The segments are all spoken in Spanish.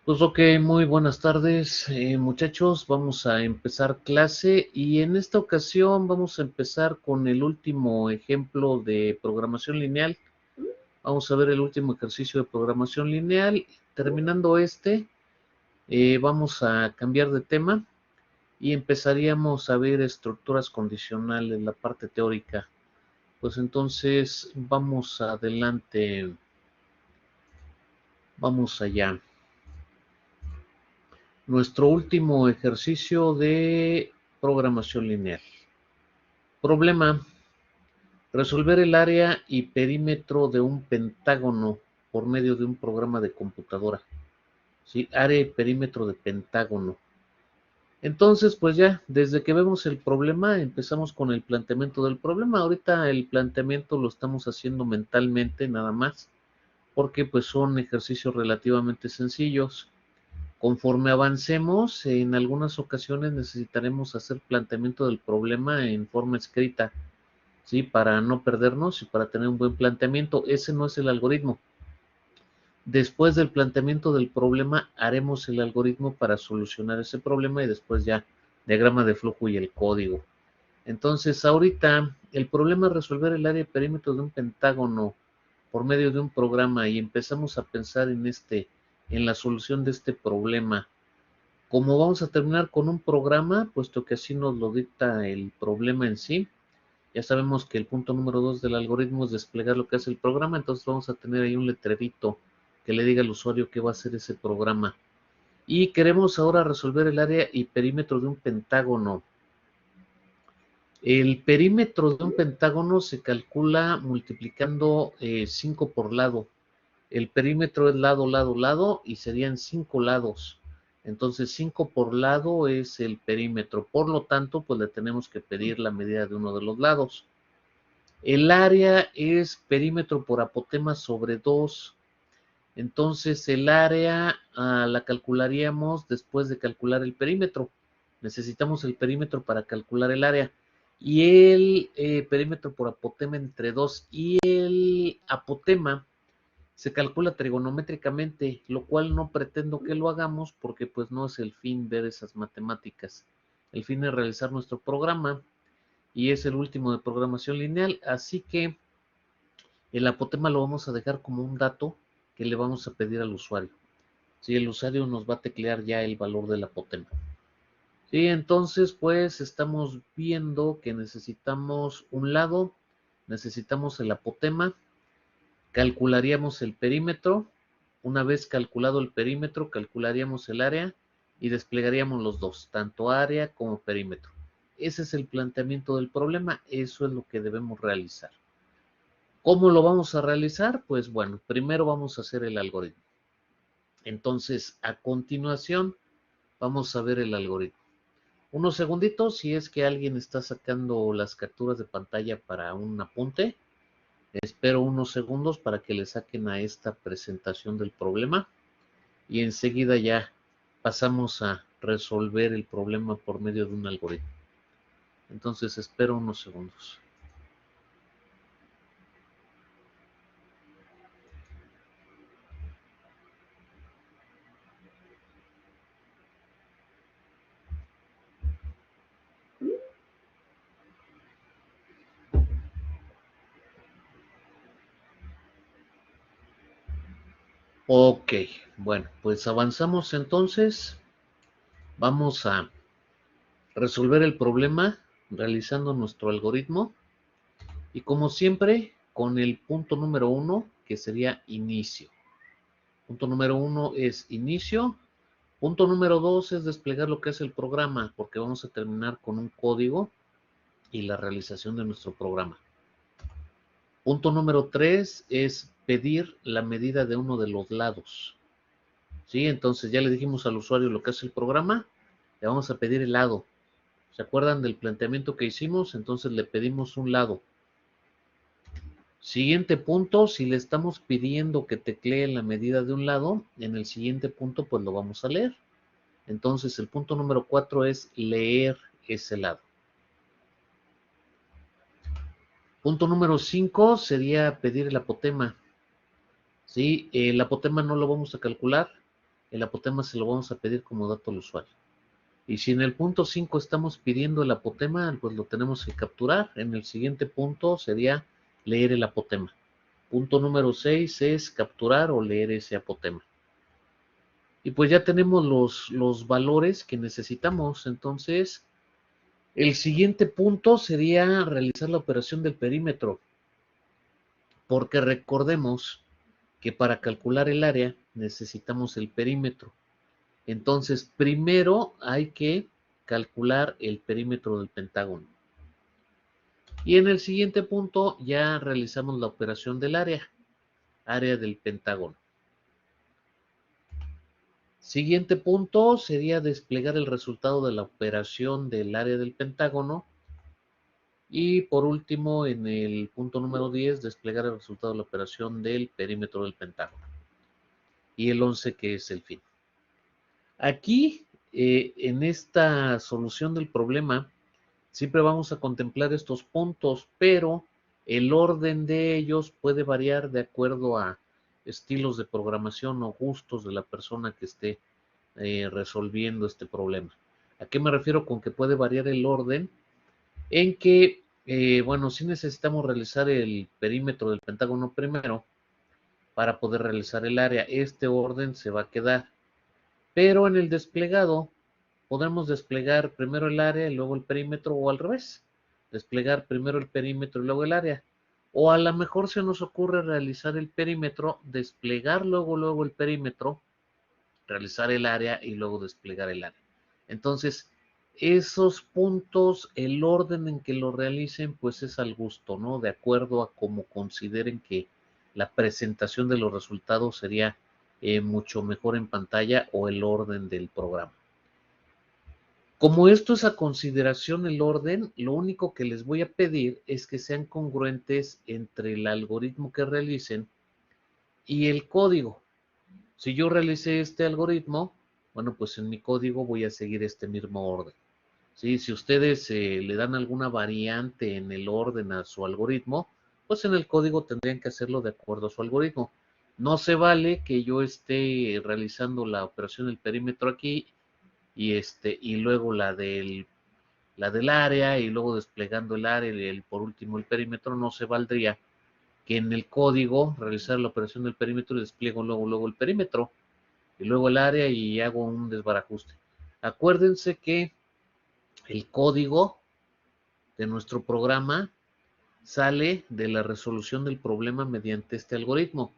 Pues ok, muy buenas tardes, muchachos. Vamos a empezar clase y en esta ocasión vamos a empezar con el último ejemplo de programación lineal. Vamos a ver el último ejercicio de programación lineal. Terminando vamos a cambiar de tema y empezaríamos a ver estructuras condicionales, la parte teórica. Pues entonces vamos adelante, vamos allá. Nuestro último ejercicio de programación lineal. Problema: resolver el área y perímetro de un pentágono por medio de un programa de computadora. ¿Sí? Área y perímetro de pentágono. Entonces, pues ya, desde que vemos el problema, empezamos con el planteamiento del problema. Ahorita el planteamiento lo estamos haciendo mentalmente nada más, porque pues son ejercicios relativamente sencillos. Conforme avancemos, en algunas ocasiones necesitaremos hacer planteamiento del problema en forma escrita, ¿sí? Para no perdernos y para tener un buen planteamiento. Ese no es el algoritmo. Después del planteamiento del problema, haremos el algoritmo para solucionar ese problema y después ya diagrama de flujo y el código. Entonces, ahorita el problema es resolver el área de perímetro de un pentágono por medio de un programa y empezamos a pensar en la solución de este problema. Como vamos a terminar con un programa, puesto que así nos lo dicta el problema en sí, ya sabemos que el punto número 2 del algoritmo es desplegar lo que hace el programa, entonces vamos a tener ahí un letrerito que le diga al usuario qué va a hacer ese programa. Y queremos ahora resolver el área y perímetro de un pentágono. El perímetro de un pentágono se calcula multiplicando 5 por lado. El perímetro es lado, lado, lado y serían 5 lados. Entonces 5 por lado es el perímetro. Por lo tanto, pues le tenemos que pedir la medida de uno de los lados. El área es perímetro por apotema sobre 2. Entonces el área la calcularíamos después de calcular el perímetro. Necesitamos el perímetro para calcular el área. Y el perímetro por apotema entre 2 y el apotema se calcula trigonométricamente, lo cual no pretendo que lo hagamos porque pues no es el fin ver esas matemáticas. El fin es realizar nuestro programa y es el último de programación lineal, así que el apotema lo vamos a dejar como un dato que le vamos a pedir al usuario. Si el usuario nos va a teclear ya el valor del apotema. Sí, entonces pues estamos viendo que necesitamos un lado, necesitamos el apotema, calcularíamos el perímetro. Una vez calculado el perímetro, calcularíamos el área y desplegaríamos los dos, tanto área como perímetro. Ese es el planteamiento del problema, eso es lo que debemos realizar. ¿Cómo lo vamos a realizar? Pues bueno, primero vamos a hacer el algoritmo. Entonces, a continuación, vamos a ver el algoritmo. Unos segunditos, si es que alguien está sacando las capturas de pantalla para un apunte. Espero unos segundos para que le saquen a esta presentación del problema y enseguida ya pasamos a resolver el problema por medio de un algoritmo. Entonces espero unos segundos. Ok, bueno, pues avanzamos entonces. Vamos a resolver el problema realizando nuestro algoritmo y como siempre con el punto número 1 que sería inicio. Punto número 1 es inicio. Punto número 2 es desplegar lo que es el programa, porque vamos a terminar con un código y la realización de nuestro programa. Punto número 3 es pedir la medida de uno de los lados. ¿Sí? Entonces ya le dijimos al usuario lo que es el programa, le vamos a pedir el lado. ¿Se acuerdan del planteamiento que hicimos? Entonces le pedimos un lado. Siguiente punto, si le estamos pidiendo que teclee la medida de un lado, en el siguiente punto pues lo vamos a leer. Entonces el punto número 4 es leer ese lado. Punto número 5 sería pedir el apotema. ¿Sí? El apotema no lo vamos a calcular, el apotema se lo vamos a pedir como dato al usuario. Y si en el punto 5 estamos pidiendo el apotema, pues lo tenemos que capturar. En el siguiente punto sería leer el apotema. Punto número 6 es capturar o leer ese apotema. Y pues ya tenemos los valores que necesitamos. Entonces, el siguiente punto sería realizar la operación del perímetro. Porque recordemos que para calcular el área necesitamos el perímetro. Entonces, primero hay que calcular el perímetro del pentágono. Y en el siguiente punto ya realizamos la operación del área del pentágono. Siguiente punto sería desplegar el resultado de la operación del área del pentágono. Y por último, en el punto número 10, desplegar el resultado de la operación del perímetro del pentágono. Y el 11, que es el fin. Aquí, en esta solución del problema, siempre vamos a contemplar estos puntos, pero el orden de ellos puede variar de acuerdo a estilos de programación o gustos de la persona que esté resolviendo este problema. ¿A qué me refiero con que puede variar el orden? En que, bueno, sí necesitamos realizar el perímetro del pentágono primero para poder realizar el área. Este orden se va a quedar. Pero en el desplegado podemos desplegar primero el área y luego el perímetro, o al revés, desplegar primero el perímetro y luego el área. O a lo mejor se nos ocurre realizar el perímetro, desplegar luego el perímetro, realizar el área y luego desplegar el área. Entonces, esos puntos, el orden en que lo realicen, pues es al gusto, ¿no? De acuerdo a cómo consideren que la presentación de los resultados sería mucho mejor en pantalla o el orden del programa. Como esto es a consideración el orden, lo único que les voy a pedir es que sean congruentes entre el algoritmo que realicen y el código. Si yo realicé este algoritmo, bueno, pues en mi código voy a seguir este mismo orden. ¿Sí? Si ustedes le dan alguna variante en el orden a su algoritmo, pues en el código tendrían que hacerlo de acuerdo a su algoritmo. No se vale que yo esté realizando la operación del perímetro aquí y luego la del área y luego desplegando el área y por último el perímetro. No se valdría que en el código realizar la operación del perímetro y despliego luego el perímetro y luego el área y hago un desbarajuste. Acuérdense que el código de nuestro programa sale de la resolución del problema mediante este algoritmo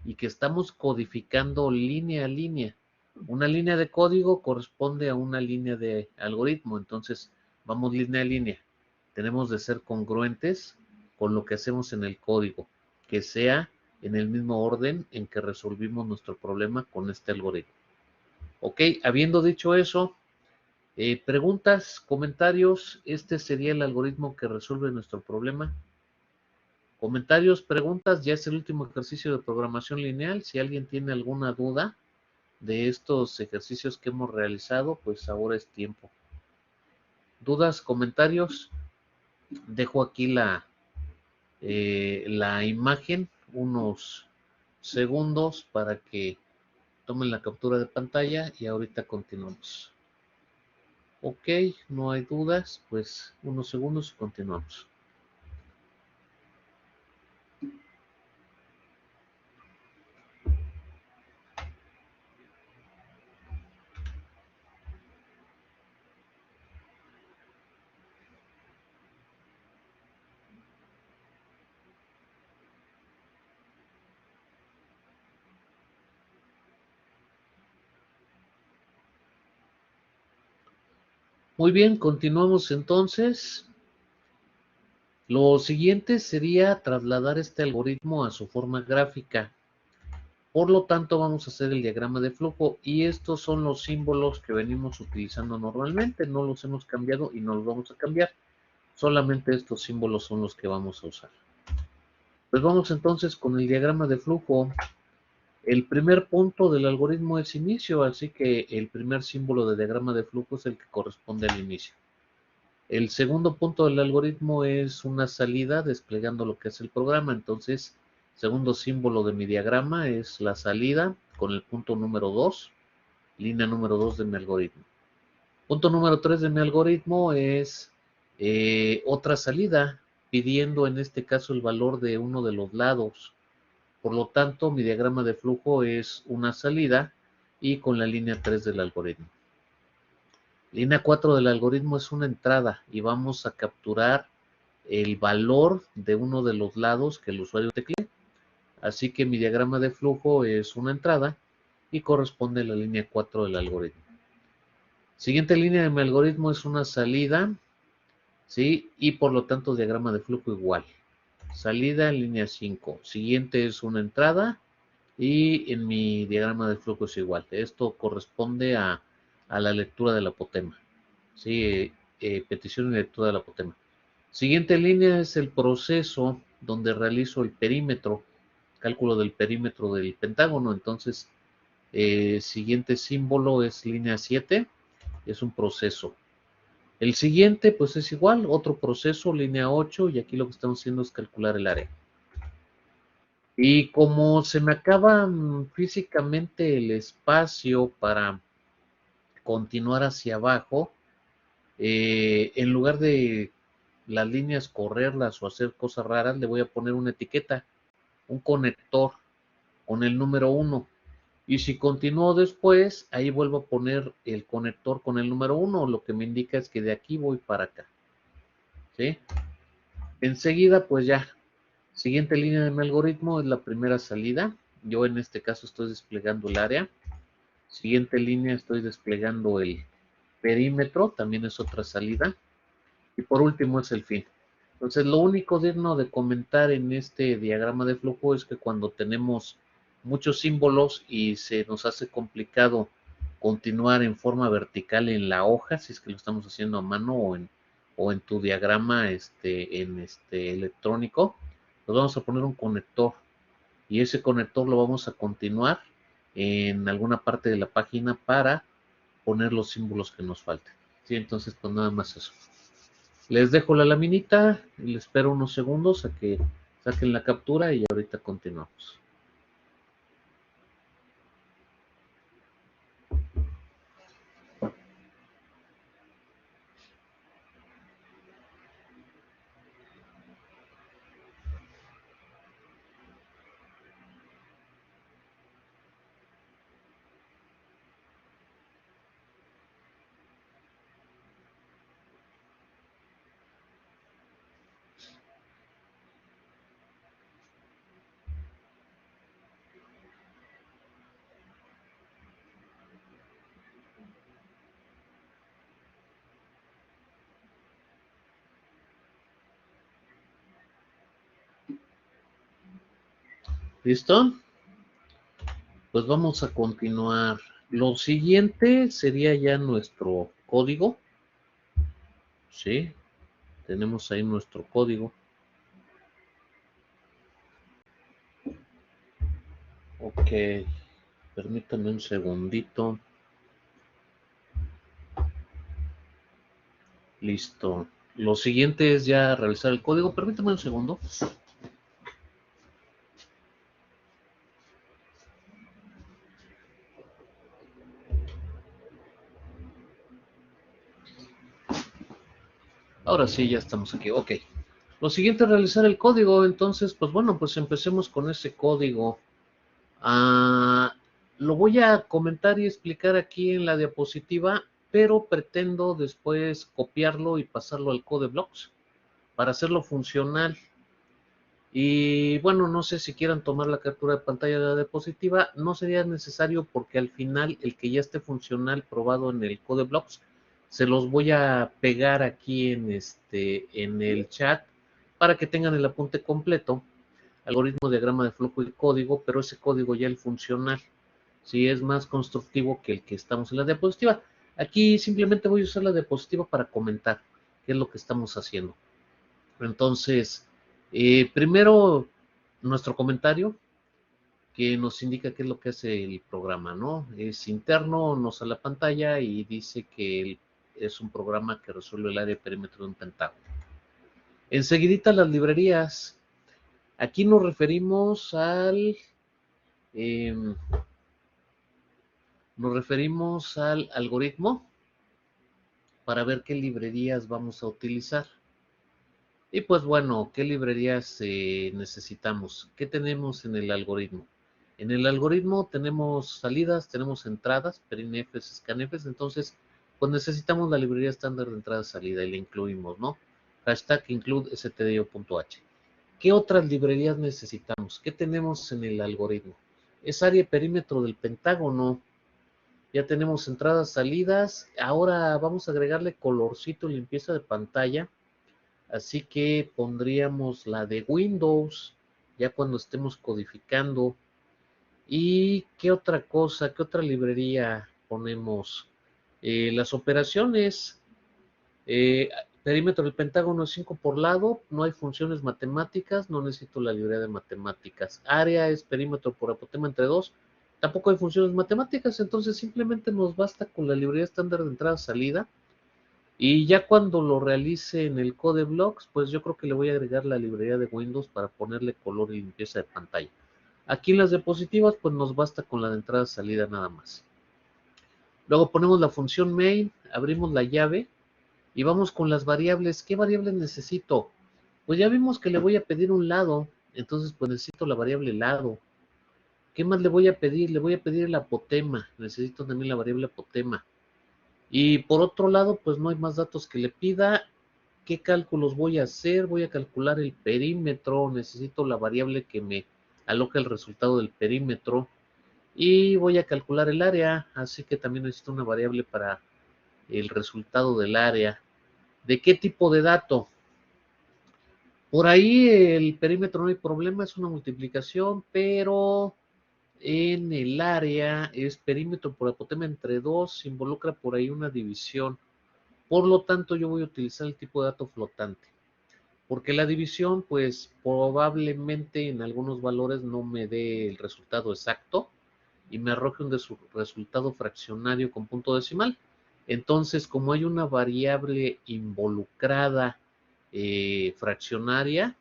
y que estamos codificando línea a línea. Una línea de código corresponde a una línea de algoritmo, entonces vamos línea a línea. Tenemos de ser congruentes con lo que hacemos en el código, que sea en el mismo orden en que resolvimos nuestro problema con este algoritmo. Ok, habiendo dicho eso, preguntas, comentarios, este sería el algoritmo que resuelve nuestro problema. Comentarios, preguntas, ya es el último ejercicio de programación lineal. Si alguien tiene alguna duda de estos ejercicios que hemos realizado, pues ahora es tiempo. ¿Dudas, comentarios? Dejo aquí la imagen, unos segundos para que tomen la captura de pantalla y ahorita continuamos. Ok, no hay dudas, pues unos segundos y continuamos. Muy bien, continuamos entonces. Lo siguiente sería trasladar este algoritmo a su forma gráfica. Por lo tanto, vamos a hacer el diagrama de flujo y estos son los símbolos que venimos utilizando normalmente. No los hemos cambiado y no los vamos a cambiar. Solamente estos símbolos son los que vamos a usar. Pues vamos entonces con el diagrama de flujo. El primer punto del algoritmo es inicio, así que el primer símbolo de diagrama de flujo es el que corresponde al inicio. El segundo punto del algoritmo es una salida desplegando lo que es el programa. Entonces, segundo símbolo de mi diagrama es la salida con el punto número 2. línea número 2 de mi algoritmo. Punto número 3 de mi algoritmo es otra salida, pidiendo en este caso el valor de uno de los lados. Por lo tanto, mi diagrama de flujo es una salida y con la línea 3 del algoritmo. Línea 4 del algoritmo es una entrada y vamos a capturar el valor de uno de los lados que el usuario teclee. Así que mi diagrama de flujo es una entrada y corresponde a la línea 4 del algoritmo. Siguiente línea de mi algoritmo es una salida, ¿sí? Y por lo tanto diagrama de flujo igual. Salida en línea 5. Siguiente es una entrada y en mi diagrama de flujo es igual. Esto corresponde a la lectura del apotema. ¿Sí? Petición y lectura del apotema. Siguiente línea es el proceso donde realizo el perímetro, cálculo del perímetro del pentágono. Entonces, siguiente símbolo es línea 7, es un proceso. El siguiente, pues es igual, otro proceso, línea 8, y aquí lo que estamos haciendo es calcular el área. Y como se me acaba físicamente el espacio para continuar hacia abajo, en lugar de las líneas correrlas o hacer cosas raras, le voy a poner una etiqueta, un conector con el número 1. Y si continúo después, ahí vuelvo a poner el conector con el número 1, lo que me indica es que de aquí voy para acá. ¿Sí? Enseguida, pues ya, siguiente línea de mi algoritmo es la primera salida. Yo en este caso estoy desplegando el área. Siguiente línea estoy desplegando el perímetro, también es otra salida. Y por último es el fin. Entonces, lo único digno de comentar en este diagrama de flujo es que cuando tenemos muchos símbolos y se nos hace complicado continuar en forma vertical en la hoja, si es que lo estamos haciendo a mano o en tu diagrama electrónico, pues vamos a poner un conector y ese conector lo vamos a continuar en alguna parte de la página para poner los símbolos que nos falten. ¿Sí? Entonces, pues nada más eso. Les dejo la laminita y les espero unos segundos a que saquen la captura y ahorita continuamos. ¿Listo? Pues vamos a continuar. Lo siguiente sería ya nuestro código. ¿Sí? Tenemos ahí nuestro código. Ok. Permítanme un segundito. Listo. Lo siguiente es ya realizar el código. Permítanme un segundo. Ahora sí, ya estamos aquí. Ok. Lo siguiente es realizar el código. Entonces, pues bueno, pues empecemos con ese código. Lo voy a comentar y explicar aquí en la diapositiva, pero pretendo después copiarlo y pasarlo al CodeBlocks para hacerlo funcional. Y bueno, no sé si quieran tomar la captura de pantalla de la diapositiva, no sería necesario porque al final el que ya esté funcional probado en el CodeBlocks se los voy a pegar aquí en el chat para que tengan el apunte completo, algoritmo, diagrama de flujo y código, pero ese código ya el funcional, sí es más constructivo que el que estamos en la diapositiva. Aquí simplemente voy a usar la diapositiva para comentar qué es lo que estamos haciendo. Entonces, primero nuestro comentario que nos indica qué es lo que hace el programa, ¿no? Es interno, nos sale la pantalla y dice que es un programa que resuelve el área de perímetro de un pentágono. Enseguidita las librerías. Aquí nos referimos al Nos referimos al algoritmo para ver qué librerías vamos a utilizar. Y pues bueno, ¿qué librerías necesitamos? ¿Qué tenemos en el algoritmo? En el algoritmo tenemos salidas, tenemos entradas, perinefs, scanfs, entonces pues necesitamos la librería estándar de entrada-salida y la incluimos, ¿no? Hashtag include stdio.h. ¿Qué otras librerías necesitamos? ¿Qué tenemos en el algoritmo? Es área perímetro del pentágono. Ya tenemos entradas, salidas. Ahora vamos a agregarle colorcito y limpieza de pantalla. Así que pondríamos la de Windows, ya cuando estemos codificando. ¿Y qué otra cosa, qué otra librería ponemos? Las operaciones, eh, perímetro del pentágono es 5 por lado, no hay funciones matemáticas, no necesito la librería de matemáticas. Área es perímetro por apotema entre 2, tampoco hay funciones matemáticas, entonces simplemente nos basta con la librería estándar de entrada-salida. Y ya cuando lo realice en el Code Blocks, pues yo creo que le voy a agregar la librería de Windows para ponerle color y limpieza de pantalla. Aquí en las diapositivas, pues nos basta con la de entrada-salida nada más. Luego ponemos la función main, abrimos la llave y vamos con las variables. ¿Qué variables necesito? Pues ya vimos que le voy a pedir un lado, entonces pues necesito la variable lado. ¿Qué más le voy a pedir? Le voy a pedir el apotema, necesito también la variable apotema. Y por otro lado, pues no hay más datos que le pida. ¿Qué cálculos voy a hacer? Voy a calcular el perímetro, necesito la variable que me aloca el resultado del perímetro y voy a calcular el área, así que también necesito una variable para el resultado del área. ¿De qué tipo de dato? Por ahí el perímetro no hay problema, es una multiplicación, pero en el área es perímetro por apotema entre 2, involucra por ahí una división. Por lo tanto, yo voy a utilizar el tipo de dato flotante. Porque la división, pues probablemente en algunos valores no me dé el resultado exacto y me arroje un resultado fraccionario con punto decimal. Entonces, como hay una variable involucrada fraccionaria,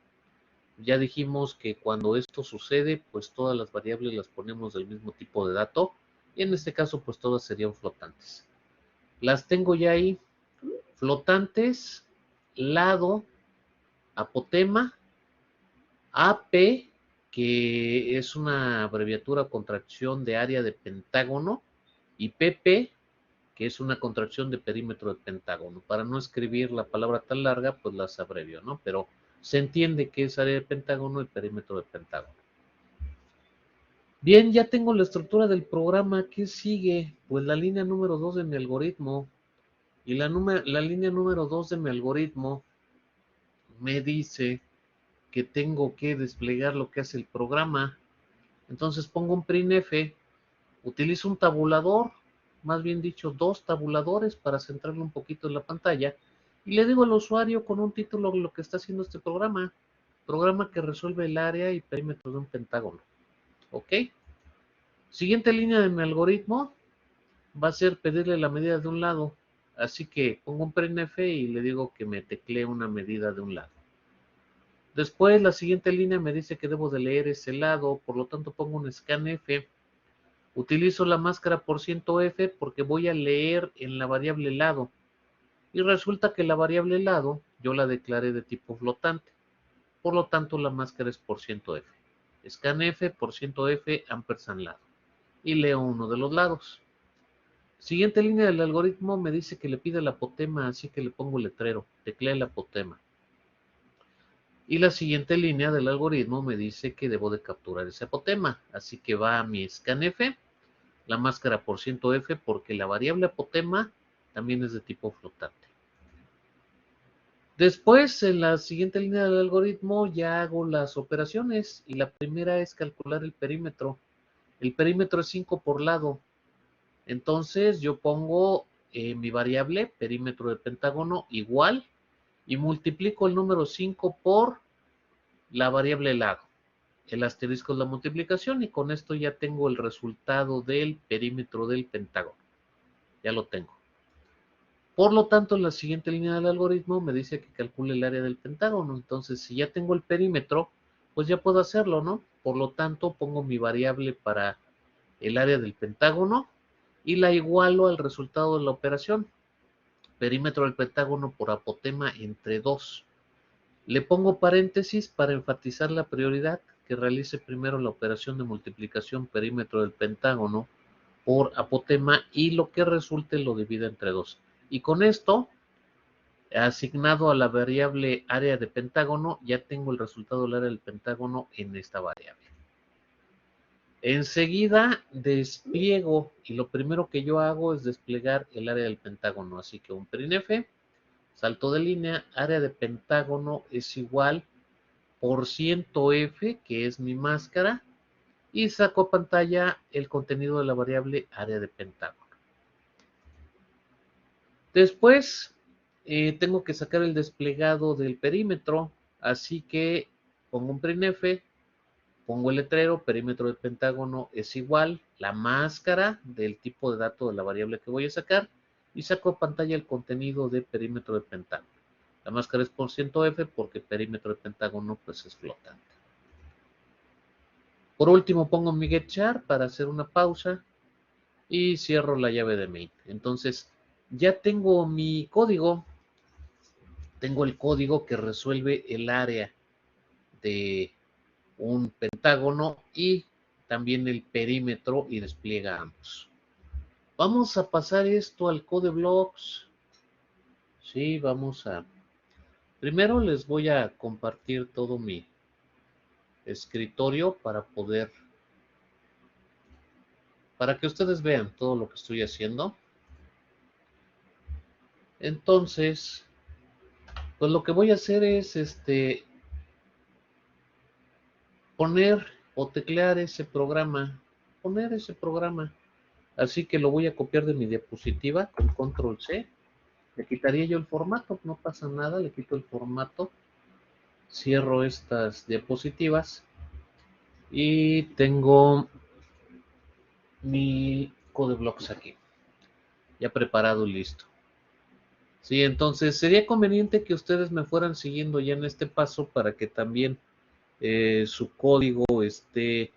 ya dijimos que cuando esto sucede, pues todas las variables las ponemos del mismo tipo de dato y en este caso, pues todas serían flotantes. Las tengo ya ahí, flotantes, lado, apotema, AP, que es una abreviatura o contracción de área de pentágono, y PP, que es una contracción de perímetro de pentágono. Para no escribir la palabra tan larga, pues las abrevio, ¿no? Pero se entiende que es área de pentágono y perímetro de pentágono. Bien, ya tengo la estructura del programa. ¿Qué sigue? Pues la línea número 2 de mi algoritmo. Y la línea número 2 de mi algoritmo me dice que tengo que desplegar lo que hace el programa. Entonces pongo un printf, utilizo un tabulador, más bien dicho, dos tabuladores para centrarlo un poquito en la pantalla, y le digo al usuario con un título lo que está haciendo este programa que resuelve el área y perímetro de un pentágono. ¿Ok? Siguiente línea de mi algoritmo va a ser pedirle la medida de un lado, así que pongo un printf y le digo que me teclee una medida de un lado. Después la siguiente línea me dice que debo de leer ese lado, por lo tanto pongo un scanf. Utilizo la máscara %f porque voy a leer en la variable lado. Y resulta que la variable lado yo la declaré de tipo flotante. Por lo tanto, la máscara es %f. Scanf, %f, ampersand lado. Y leo uno de los lados. Siguiente línea del algoritmo me dice que le pide el apotema, así que le pongo letrero. Teclea el apotema. Y la siguiente línea del algoritmo me dice que debo de capturar ese apotema. Así que va a mi scanf, la máscara %f, porque la variable apotema también es de tipo flotante. Después, en la siguiente línea del algoritmo, ya hago las operaciones y la primera es calcular el perímetro. El perímetro es 5 por lado. Entonces, yo pongo mi variable, perímetro de pentágono, igual, y multiplico el número 5 por la variable lado. El asterisco es la multiplicación y con esto ya tengo el resultado del perímetro del pentágono. Ya lo tengo. Por lo tanto, en la siguiente línea del algoritmo me dice que calcule el área del pentágono. Entonces, si ya tengo el perímetro, pues ya puedo hacerlo, ¿no? Por lo tanto, pongo mi variable para el área del pentágono y la igualo al resultado de la operación. Perímetro del pentágono por apotema entre 2. Le pongo paréntesis para enfatizar la prioridad, que realice primero la operación de multiplicación perímetro del pentágono por apotema y lo que resulte lo divide entre 2. Y con esto, asignado a la variable área de pentágono, ya tengo el resultado del área del pentágono en esta variable. Enseguida despliego, y lo primero que yo hago es desplegar el área del pentágono, así que un printf, salto de línea, área de pentágono es igual por %f, que es mi máscara, y saco a pantalla el contenido de la variable área de pentágono. Después tengo que sacar el desplegado del perímetro, así que pongo un printf, pongo el letrero, perímetro del pentágono es igual, la máscara del tipo de dato de la variable que voy a sacar, y saco a pantalla el contenido de perímetro del pentágono. La máscara es por %f porque perímetro del pentágono pues es flotante. Por último pongo mi getChar para hacer una pausa y cierro la llave de main. Entonces ya tengo mi código, tengo el código que resuelve el área de un pentágono y también el perímetro y despliega ambos. Vamos a pasar esto al CodeBlocks. Sí, vamos a... Primero les voy a compartir todo mi escritorio para que ustedes vean todo lo que estoy haciendo. Entonces, pues lo que voy a hacer es poner o teclear poner ese programa. Así que lo voy a copiar de mi diapositiva con control C. Le quitaría yo el formato, no pasa nada, le quito el formato, cierro estas diapositivas y tengo mi CodeBlocks aquí, ya preparado y listo. Sí, entonces sería conveniente que ustedes me fueran siguiendo ya en este paso para que también su código esté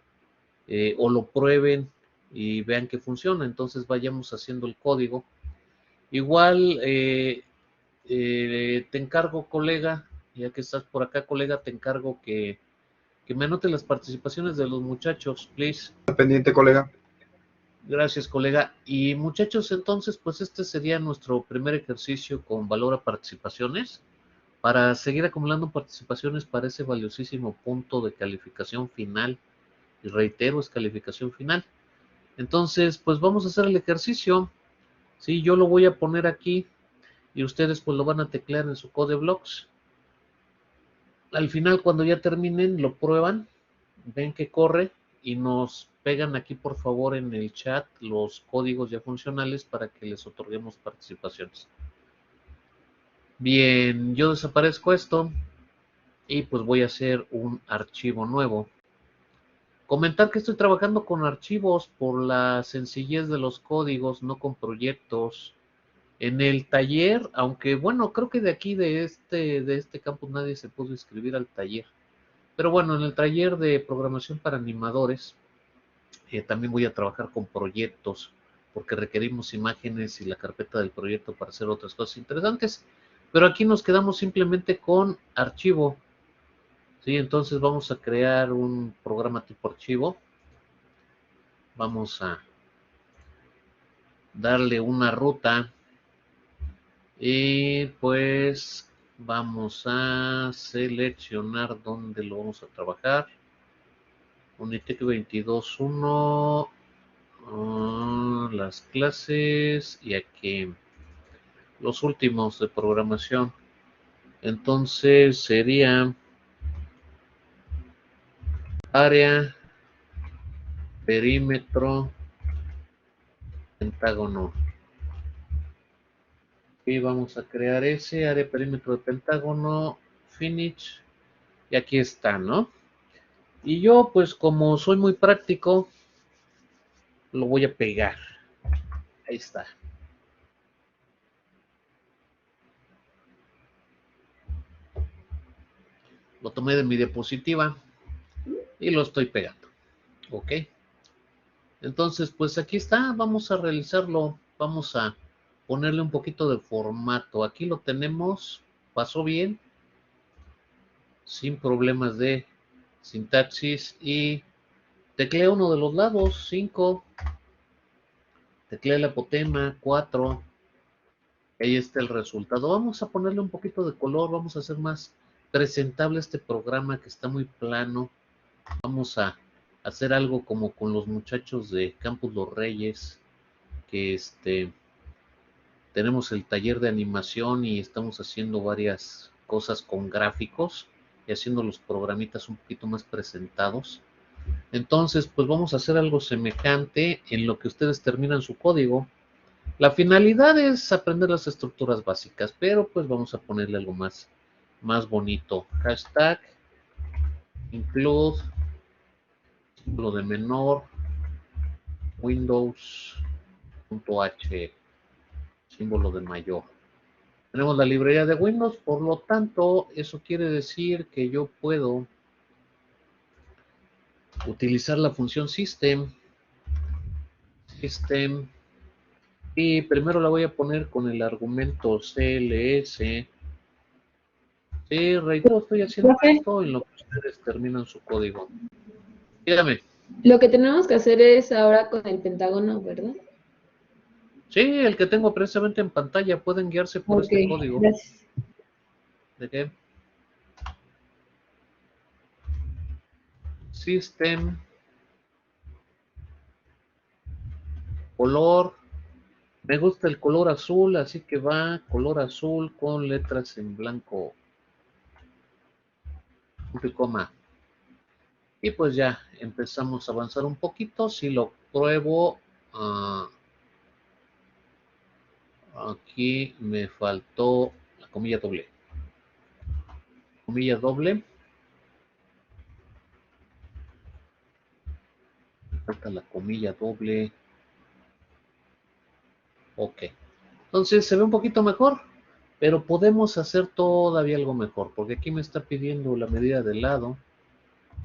o lo prueben y vean que funciona. Entonces vayamos haciendo el código. Igual te encargo, colega, ya que estás por acá, colega, te encargo que me anote las participaciones de los muchachos, please. Pendiente, colega. Gracias, colega. Y muchachos, entonces, pues este sería nuestro primer ejercicio con valor a participaciones. Para seguir acumulando participaciones para ese valiosísimo punto de calificación final. Y reitero, es calificación final. Entonces, pues vamos a hacer el ejercicio. Sí, yo lo voy a poner aquí y ustedes pues lo van a teclear en su CodeBlocks. Al final, cuando ya terminen, lo prueban, ven que corre y nos pegan aquí por favor en el chat los códigos ya funcionales para que les otorguemos participaciones. Bien, yo desaparezco esto y pues voy a hacer un archivo nuevo. Comentar que estoy trabajando con archivos por la sencillez de los códigos, no con proyectos. En el taller, aunque bueno, creo que de aquí de este campus nadie se pudo inscribir al taller. Pero bueno, en el taller de programación para animadores también voy a trabajar con proyectos porque requerimos imágenes y la carpeta del proyecto para hacer otras cosas interesantes. Pero aquí nos quedamos simplemente con archivo. Sí, entonces vamos a crear un programa tipo archivo. Vamos a darle una ruta y pues vamos a seleccionar dónde lo vamos a trabajar. Unitec 22.1, las clases y aquí los últimos de programación. Entonces sería área, perímetro, pentágono. Y vamos a crear ese área, perímetro de pentágono, finish. Y aquí está, ¿no? Y yo, pues como soy muy práctico, lo voy a pegar. Ahí está. Lo tomé de mi diapositiva y lo estoy pegando. Ok. Entonces, pues aquí está, vamos a realizarlo, vamos a ponerle un poquito de formato. Aquí lo tenemos, pasó bien, sin problemas de sintaxis y teclea uno de los lados, 5, teclea el apotema, 4, ahí está el resultado. Vamos a ponerle un poquito de color, vamos a hacer más presentable este programa que está muy plano. Vamos a hacer algo como con los muchachos de Campus Los Reyes, que tenemos el taller de animación y estamos haciendo varias cosas con gráficos y haciendo los programitas un poquito más presentados. Entonces, pues vamos a hacer algo semejante en lo que ustedes terminan su código. La finalidad es aprender las estructuras básicas, pero pues vamos a ponerle algo más bonito. Hashtag include, símbolo de menor, Windows.h, símbolo de mayor. Tenemos la librería de Windows, por lo tanto, eso quiere decir que yo puedo utilizar la función system, y primero la voy a poner con el argumento cls. Sí, reitero, estoy haciendo Profe, esto en lo que ustedes terminan su código. Dígame. lo que tenemos que hacer es ahora con el pentágono, ¿verdad? Sí, el que tengo precisamente en pantalla, pueden guiarse por Ok, este código. gracias. ¿De qué? System, color. Me gusta el color azul, así que va color azul con letras en blanco. Punto y coma. Y pues ya empezamos a avanzar un poquito. Si lo pruebo, aquí me faltó la comilla doble. Comilla doble. Me falta la comilla doble. Ok. Entonces se ve un poquito mejor, pero podemos hacer todavía algo mejor, porque aquí me está pidiendo la medida del lado,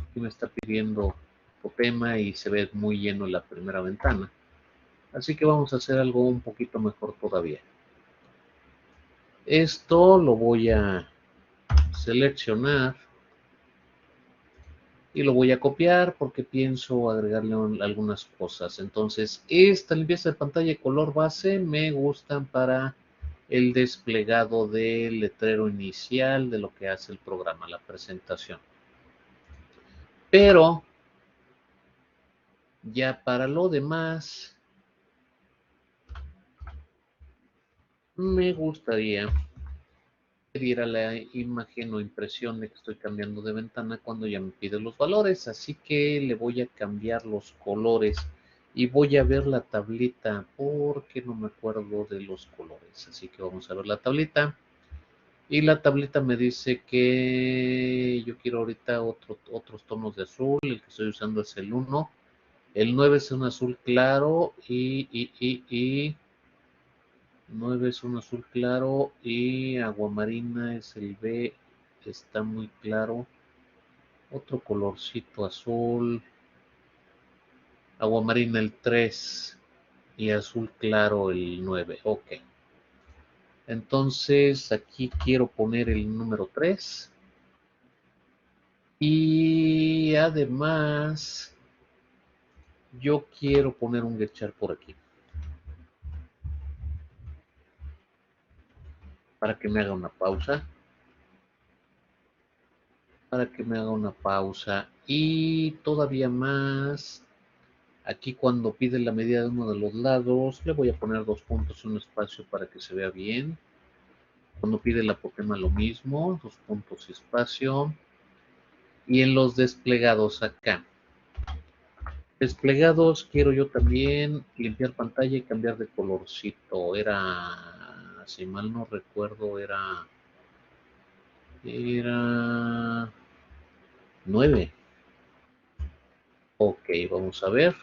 aquí me está pidiendo tema y se ve muy lleno la primera ventana. Así que vamos a hacer algo un poquito mejor todavía. Esto lo voy a seleccionar y lo voy a copiar porque pienso agregarle algunas cosas. Entonces, esta limpieza de pantalla y color base me gustan para el desplegado del letrero inicial de lo que hace el programa, la presentación. Pero ya para lo demás, me gustaría que diera la imagen o impresión de que estoy cambiando de ventana cuando ya me pide los valores. Así que le voy a cambiar los colores y voy a ver la tablita porque no me acuerdo de los colores. Así que vamos a ver la tablita. Y la tablita me dice que yo quiero ahorita otros tonos de azul. El que estoy usando es el 1. El 9 es un azul claro y 9 es un azul claro y aguamarina es el B. Está muy claro. Otro colorcito azul. Aguamarina el 3 y azul claro el 9. Ok. Entonces aquí quiero poner el número 3. Y además, yo quiero poner un getchar por aquí. Para que me haga una pausa. Para que me haga una pausa. Y todavía más. Aquí cuando pide la medida de uno de los lados, le voy a poner 2 puntos y un espacio para que se vea bien. Cuando pide la apotema lo mismo, 2 puntos y espacio. Y en los desplegados acá. Desplegados quiero yo también limpiar pantalla y cambiar de colorcito. Si mal no recuerdo, era 9. Ok, vamos a ver.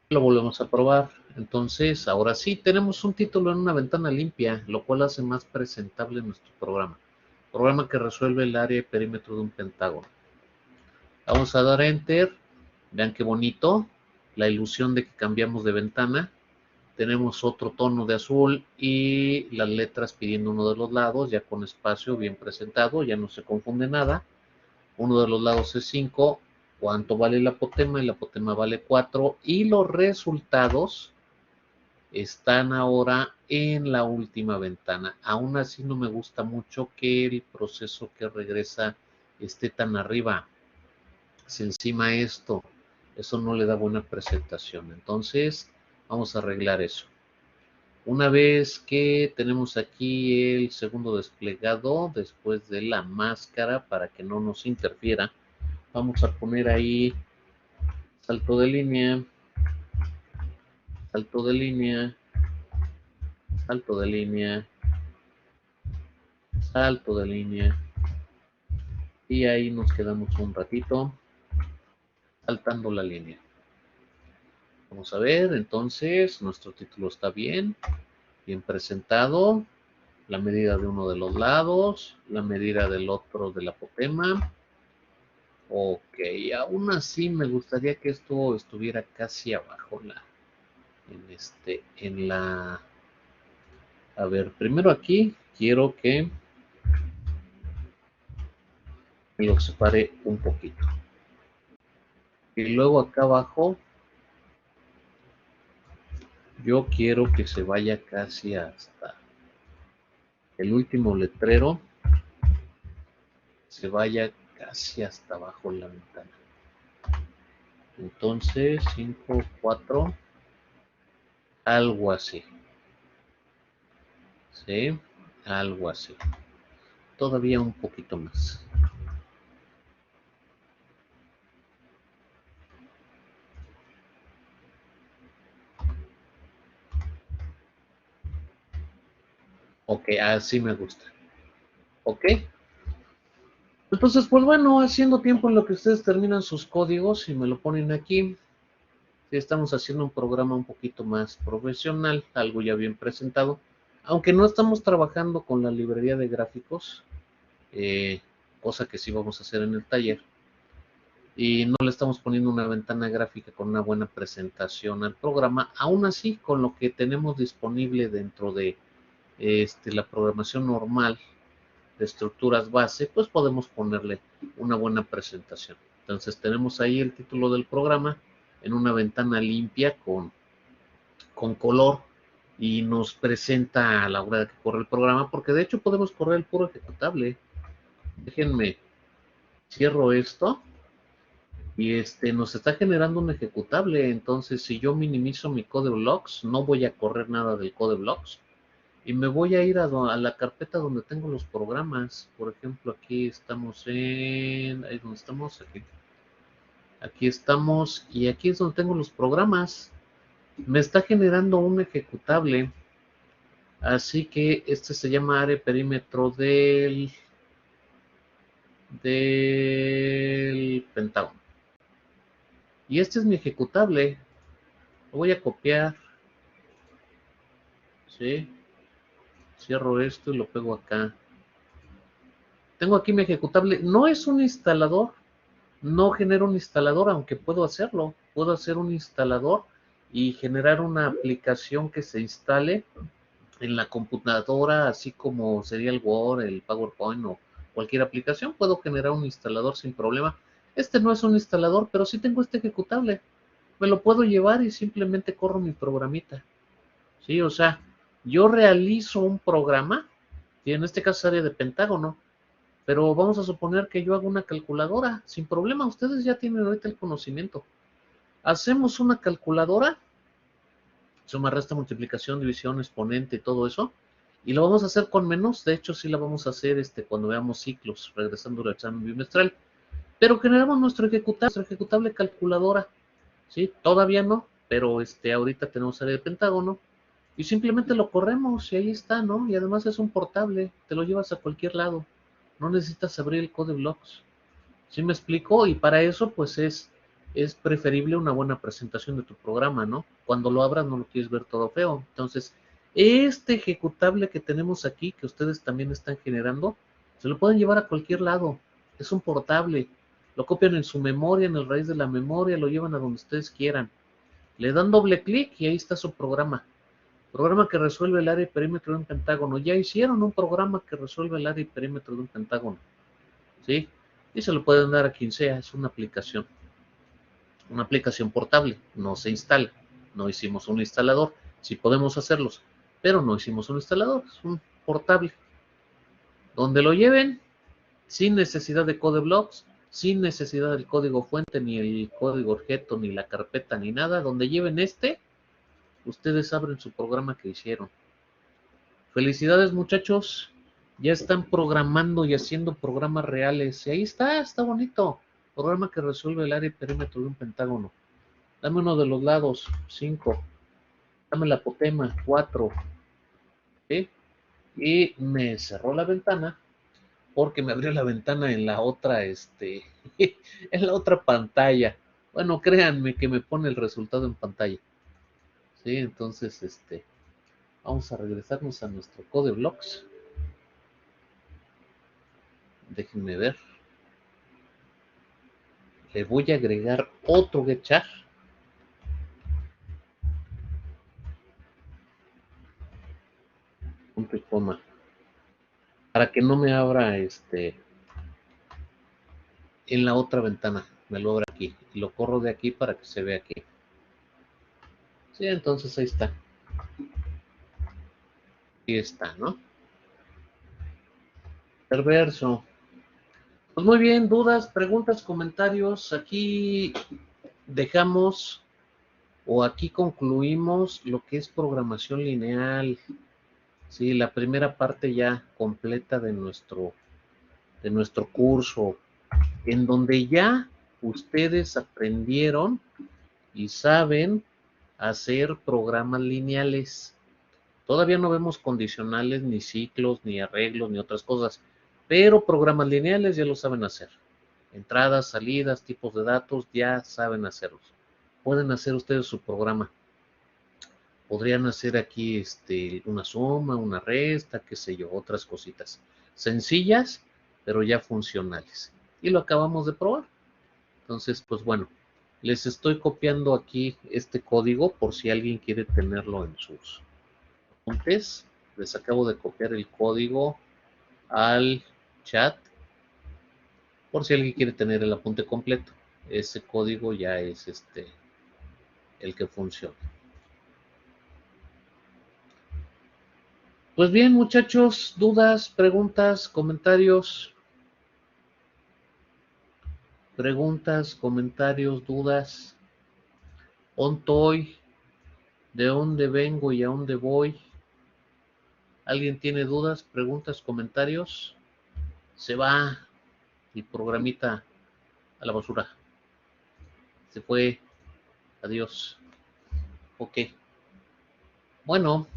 Lo volvemos a probar. Entonces, ahora sí, tenemos un título en una ventana limpia, lo cual hace más presentable nuestro programa. Programa que resuelve el área y perímetro de un pentágono. Vamos a dar Enter. Vean qué bonito. la ilusión de que cambiamos de ventana. Tenemos otro tono de azul y las letras pidiendo uno de los lados, ya con espacio bien presentado, ya no se confunde nada. Uno de los lados es 5, cuánto vale el apotema, el apotema vale 4 y los resultados están ahora en la última ventana. Aún así no me gusta mucho que el proceso que regresa esté tan arriba. Si encima esto, eso no le da buena presentación. Entonces vamos a arreglar eso. Una vez que tenemos aquí el segundo desplegado, después de la máscara, para que no nos interfiera, vamos a poner ahí salto de línea, salto de línea, salto de línea, salto de línea, y ahí nos quedamos un ratito saltando la línea. Vamos a ver, entonces, nuestro título está bien presentado, la medida de uno de los lados, la medida del otro del apotema. Ok, aún así me gustaría que esto estuviera casi abajo en la, a ver, primero aquí quiero que me lo separe un poquito. Y luego acá abajo, yo quiero que se vaya casi hasta el último letrero, se vaya casi hasta abajo la ventana. Entonces, 5, 4, algo así. ¿Sí? Algo así. Todavía un poquito más. Ok, así me gusta. Ok. Entonces, pues bueno, haciendo tiempo en lo que ustedes terminan sus códigos y me lo ponen aquí. Estamos haciendo un programa un poquito más profesional, algo ya bien presentado. Aunque no estamos trabajando con la librería de gráficos, cosa que sí vamos a hacer en el taller. Y no le estamos poniendo una ventana gráfica con una buena presentación al programa. Aún así, con lo que tenemos disponible dentro de la programación normal de estructuras base, pues podemos ponerle una buena presentación. Entonces tenemos ahí el título del programa en una ventana limpia con color y nos presenta a la hora de que corre el programa, porque de hecho podemos correr el puro ejecutable. Déjenme, cierro esto y nos está generando un ejecutable. Entonces si yo minimizo mi code blocks, no voy a correr nada del code blocks y me voy a ir a la carpeta donde tengo los programas. Por ejemplo, aquí estamos ahí donde estamos, aquí estamos, y aquí es donde tengo los programas. Me está generando un ejecutable, así que este se llama área perímetro del Pentágono. Y este es mi ejecutable. Lo voy a copiar, ¿sí? Cierro esto y lo pego acá. Tengo aquí mi ejecutable. No es un instalador, no genero un instalador, aunque puedo hacerlo. Puedo hacer un instalador y generar una aplicación que se instale en la computadora, así como sería el Word, el PowerPoint o cualquier aplicación. Puedo generar un instalador sin problema. Este no es un instalador, pero sí tengo este ejecutable. Me lo puedo llevar y simplemente corro mi programita. Sí, o sea, yo realizo un programa, y en este caso es área de Pentágono, pero vamos a suponer que yo hago una calculadora, sin problema, ustedes ya tienen ahorita el conocimiento. Hacemos una calculadora, suma, resta, multiplicación, división, exponente y todo eso, y lo vamos a hacer con menos. De hecho sí la vamos a hacer cuando veamos ciclos, regresando al examen bimestral, pero generamos nuestro ejecutable calculadora, ¿sí? Todavía no, pero ahorita tenemos área de Pentágono, y simplemente lo corremos y ahí está, ¿no? Y además es un portable, te lo llevas a cualquier lado, no necesitas abrir el code blocks. ¿Sí me explico? Y para eso, pues es preferible una buena presentación de tu programa, ¿no? Cuando lo abras no lo quieres ver todo feo. Entonces, este ejecutable que tenemos aquí, que ustedes también están generando, se lo pueden llevar a cualquier lado. Es un portable. Lo copian en su memoria, en el raíz de la memoria, lo llevan a donde ustedes quieran. Le dan doble clic y ahí está su programa. Programa que resuelve el área y perímetro de un pentágono. Ya hicieron un programa que resuelve el área y perímetro de un pentágono. ¿Sí? Y se lo pueden dar a quien sea. Es una aplicación. Una aplicación portable. No se instala. No hicimos un instalador. Sí podemos hacerlos, pero no hicimos un instalador. Es un portable. Donde lo lleven, sin necesidad de codeblocks, sin necesidad del código fuente, ni el código objeto, ni la carpeta, ni nada. Donde lleven ustedes abren su programa que hicieron. Felicidades, muchachos. Ya están programando y haciendo programas reales. Y ahí está bonito. Programa que resuelve el área y perímetro de un pentágono. Dame uno de los lados, 5. Dame la apotema, 4. ¿Sí? Y me cerró la ventana porque me abrió la ventana en la otra, en la otra pantalla. Bueno, créanme que me pone el resultado en pantalla. Sí, entonces, vamos a regresarnos a nuestro code blocks. Déjenme ver. Le voy a agregar otro getchar. Punto y coma. Para que no me abra en la otra ventana. Me lo abra aquí. Y lo corro de aquí para que se vea aquí. Sí, entonces ahí está. Ahí está, ¿no? Perverso. Pues muy bien, dudas, preguntas, comentarios. Aquí dejamos o aquí concluimos lo que es programación lineal. Sí, la primera parte ya completa de nuestro curso, en donde ya ustedes aprendieron y saben hacer programas lineales. Todavía no vemos condicionales, ni ciclos, ni arreglos, ni otras cosas, pero programas lineales ya lo saben hacer. Entradas, salidas, tipos de datos, ya saben hacerlos. Pueden hacer ustedes su programa. Podrían hacer aquí una suma, una resta, qué sé yo, otras cositas. Sencillas, pero ya funcionales. Y lo acabamos de probar. Entonces, pues bueno, les estoy copiando aquí este código por si alguien quiere tenerlo en sus apuntes. Les acabo de copiar el código al chat por si alguien quiere tener el apunte completo. Ese código ya es el que funciona. Pues bien, muchachos, dudas, preguntas, comentarios. Preguntas, comentarios, dudas. ¿Ontoy? ¿De dónde vengo y a dónde voy? ¿Alguien tiene dudas, preguntas, comentarios? Se va el programita a la basura. Se fue. Adiós. Ok. Bueno,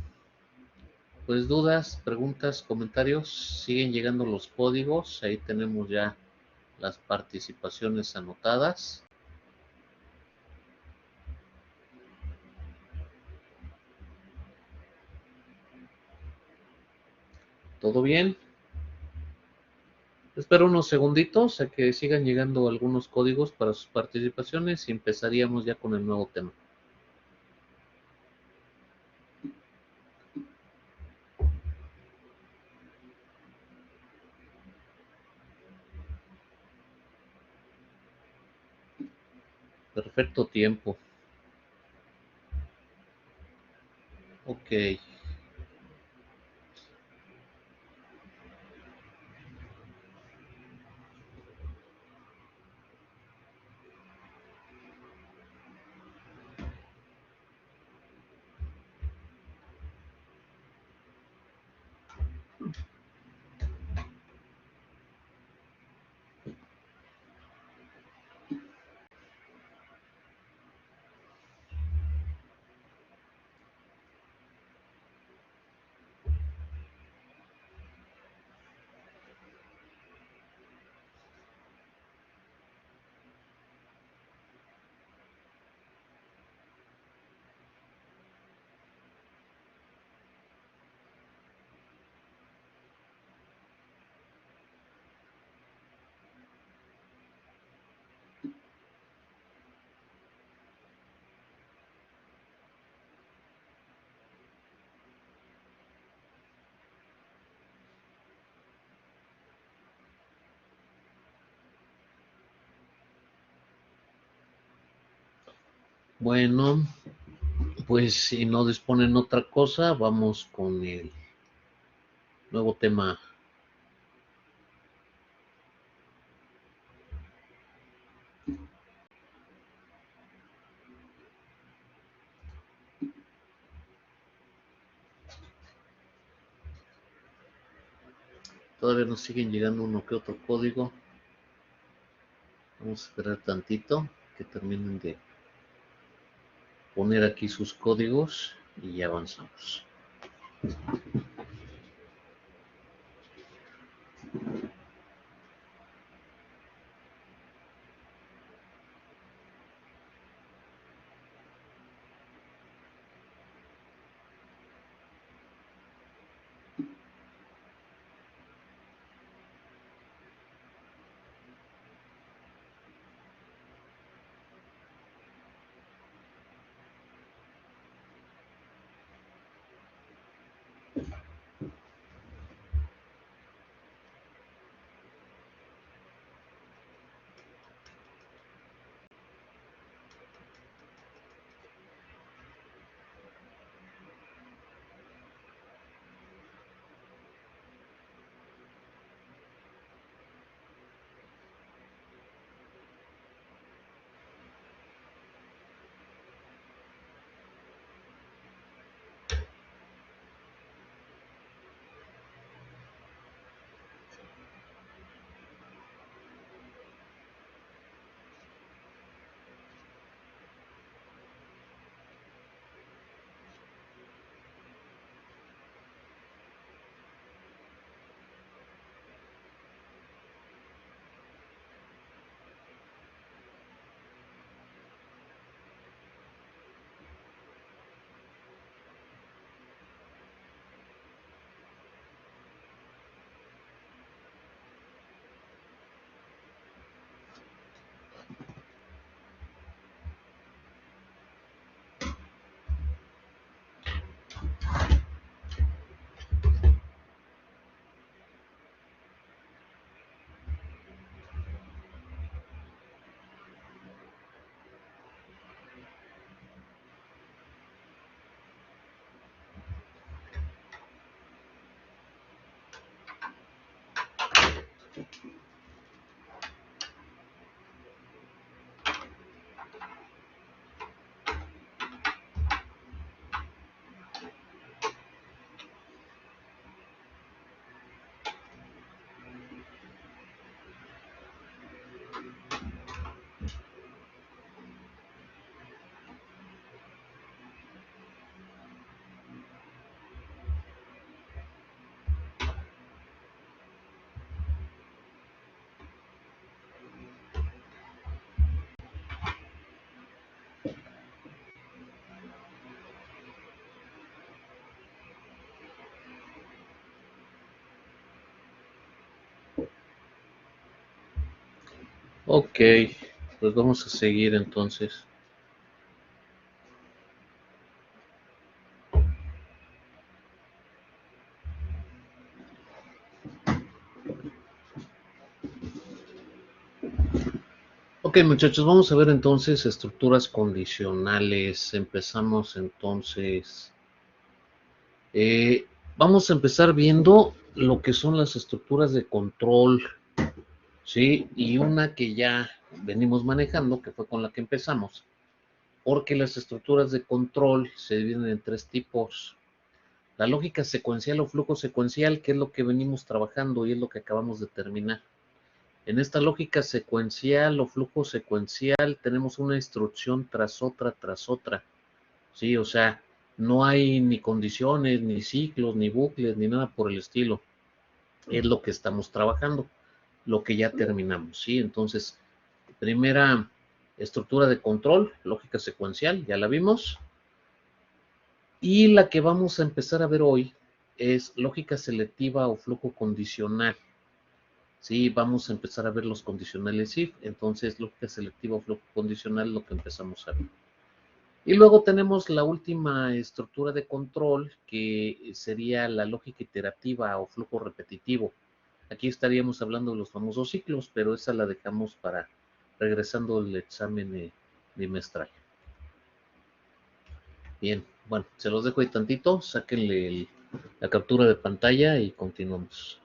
pues dudas, preguntas, comentarios. Siguen llegando los códigos. Ahí tenemos ya las participaciones anotadas. ¿Todo bien? Espero unos segunditos a que sigan llegando algunos códigos para sus participaciones y empezaríamos ya con el nuevo tema. Perfecto tiempo. Ok. Bueno, pues si no disponen otra cosa, vamos con el nuevo tema. Todavía nos siguen llegando uno que otro código. Vamos a esperar tantito que terminen de poner aquí sus códigos y ya avanzamos. Ok, pues vamos a seguir entonces. Ok, muchachos, vamos a ver entonces estructuras condicionales. Empezamos entonces. eh, Vamos a empezar viendo lo que son las estructuras de control, ¿sí? Y una que ya venimos manejando, que fue con la que empezamos, porque las estructuras de control se dividen en tres tipos. La lógica secuencial o flujo secuencial, que es lo que venimos trabajando y es lo que acabamos de terminar. En esta lógica secuencial o flujo secuencial tenemos una instrucción tras otra, ¿sí? O sea, no hay ni condiciones, ni ciclos, ni bucles, ni nada por el estilo. Es lo que estamos trabajando, lo que ya terminamos, ¿sí? Entonces, primera estructura de control, lógica secuencial, ya la vimos. Y la que vamos a empezar a ver hoy es lógica selectiva o flujo condicional. Sí, vamos a empezar a ver los condicionales if, entonces lógica selectiva o flujo condicional es lo que empezamos a ver. Y luego tenemos la última estructura de control, que sería la lógica iterativa o flujo repetitivo. Aquí estaríamos hablando de los famosos ciclos, pero esa la dejamos para regresando al examen bimestral. Bien, bueno, se los dejo ahí tantito, sáquenle la captura de pantalla y continuamos.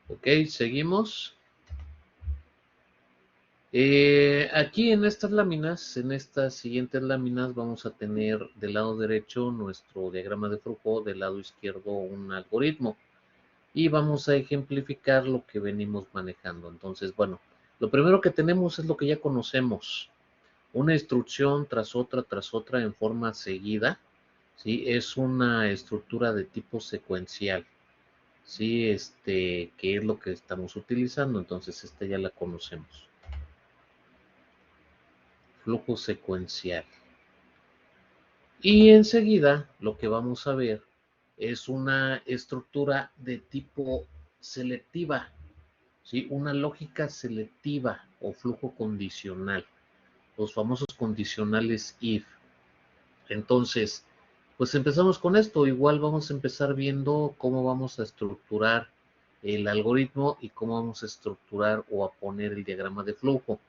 Ok, seguimos. Aquí en estas láminas, en estas siguientes láminas, vamos a tener del lado derecho nuestro diagrama de flujo, del lado izquierdo un algoritmo. Y vamos a ejemplificar lo que venimos manejando. Entonces, bueno, lo primero que tenemos es lo que ya conocemos. Una instrucción tras otra en forma seguida, ¿sí? Es una estructura de tipo secuencial, ¿sí? Que es lo que estamos utilizando. Entonces, esta ya la conocemos. Flujo secuencial. Y enseguida lo que vamos a ver es una estructura de tipo selectiva, ¿sí? Una lógica selectiva o flujo condicional, los famosos condicionales if. Entonces, pues empezamos con esto. Igual vamos a empezar viendo cómo vamos a estructurar el algoritmo y cómo vamos a estructurar o a poner el diagrama de flujo.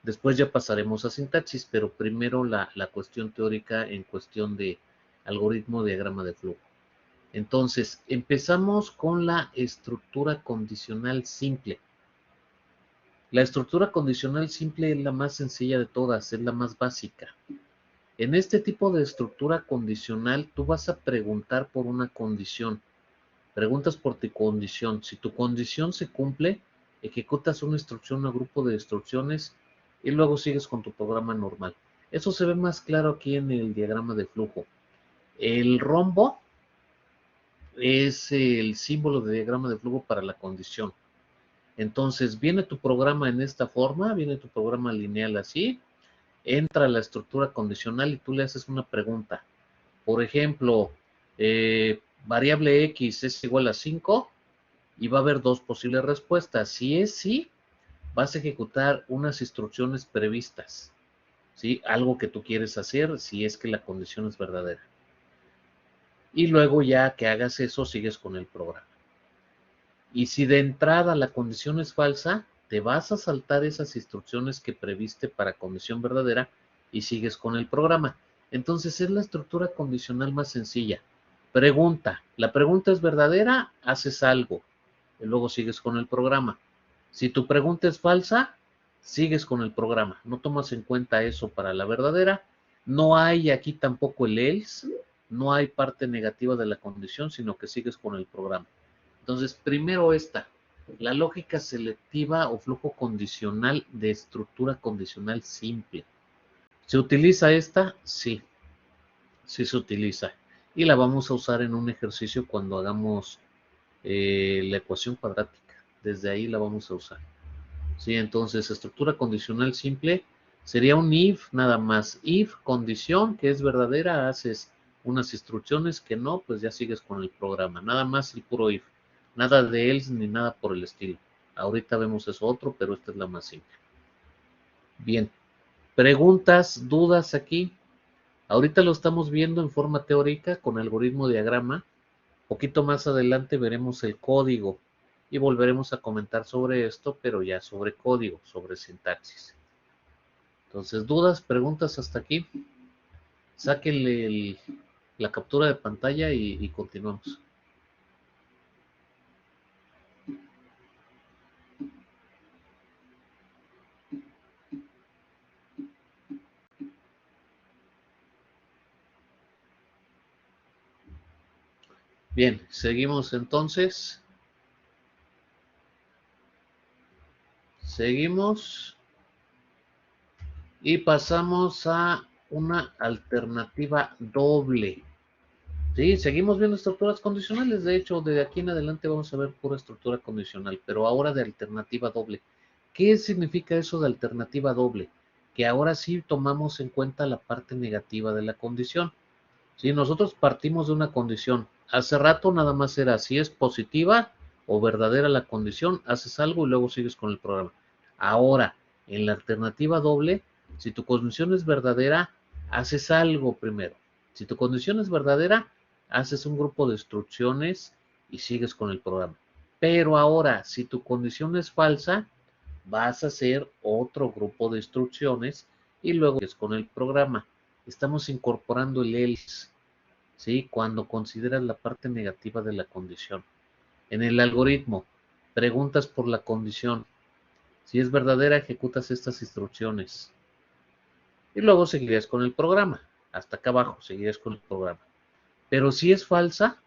Después ya pasaremos a sintaxis, pero primero la cuestión teórica en cuestión de algoritmo diagrama de flujo. Entonces, empezamos con la estructura condicional simple. La estructura condicional simple es la más sencilla de todas, es la más básica. En este tipo de estructura condicional, tú vas a preguntar por una condición. Preguntas por tu condición. Si tu condición se cumple, ejecutas una instrucción o grupo de instrucciones y luego sigues con tu programa normal. Eso se ve más claro aquí en el diagrama de flujo. El rombo es el símbolo de diagrama de flujo para la condición. Entonces, viene tu programa en esta forma, viene tu programa lineal así, entra la estructura condicional y tú le haces una pregunta. Por ejemplo, variable X es igual a 5 y va a haber dos posibles respuestas. Si es sí, vas a ejecutar unas instrucciones previstas, ¿sí? Algo que tú quieres hacer si es que la condición es verdadera. Y luego ya que hagas eso, sigues con el programa. Y si de entrada la condición es falsa, te vas a saltar esas instrucciones que previste para condición verdadera y sigues con el programa. Entonces es la estructura condicional más sencilla. Pregunta. La pregunta es verdadera, haces algo. Y luego sigues con el programa. Si tu pregunta es falsa, sigues con el programa. No tomas en cuenta eso para la verdadera. No hay aquí tampoco el else. No hay parte negativa de la condición, sino que sigues con el programa. Entonces, primero esta, la lógica selectiva o flujo condicional de estructura condicional simple. ¿Se utiliza esta? Sí, sí se utiliza. Y la vamos a usar en un ejercicio cuando hagamos la ecuación cuadrática. Desde ahí la vamos a usar. Sí, entonces, estructura condicional simple sería un if nada más. If, condición que es verdadera, haces unas instrucciones que no, pues ya sigues con el programa. Nada más el puro if. Nada de else ni nada por el estilo. Ahorita vemos eso otro, pero esta es la más simple. Bien. Preguntas, dudas aquí. Ahorita lo estamos viendo en forma teórica con algoritmo diagrama. Poquito más adelante veremos el código y volveremos a comentar sobre esto, pero ya sobre código, sobre sintaxis. Entonces, dudas, preguntas hasta aquí. Sáquenle la captura de pantalla y continuamos. Bien, seguimos entonces. Seguimos y pasamos a una alternativa doble. Sí, seguimos viendo estructuras condicionales. De hecho, de aquí en adelante vamos a ver pura estructura condicional, pero ahora de alternativa doble. ¿Qué significa eso de alternativa doble? Que ahora sí tomamos en cuenta la parte negativa de la condición. Si nosotros partimos de una condición, hace rato nada más era si es positiva o verdadera la condición, haces algo y luego sigues con el programa. Ahora, en la alternativa doble, si tu condición es verdadera, haces algo primero. Si tu condición es verdadera, haces un grupo de instrucciones y sigues con el programa. Pero ahora, si tu condición es falsa, vas a hacer otro grupo de instrucciones y luego sigues con el programa. Estamos incorporando el else, ¿sí? Cuando consideras la parte negativa de la condición. En el algoritmo, preguntas por la condición. Si es verdadera, ejecutas estas instrucciones. Y luego seguirías con el programa. Hasta acá abajo seguirías con el programa. Pero si es falsa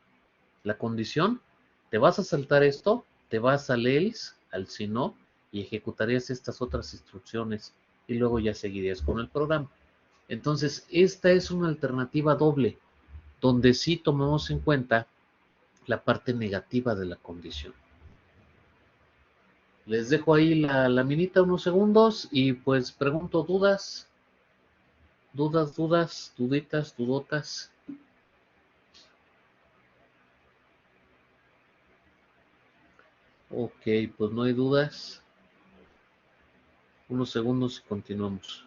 la condición, te vas a saltar esto, te vas al else, al si no, y ejecutarías estas otras instrucciones. Y luego ya seguirías con el programa. Entonces, esta es una alternativa doble, donde sí tomamos en cuenta la parte negativa de la condición. Les dejo ahí la minita unos segundos y pues pregunto dudas, duditas, dudotas. Ok, pues no hay dudas. Unos segundos y continuamos.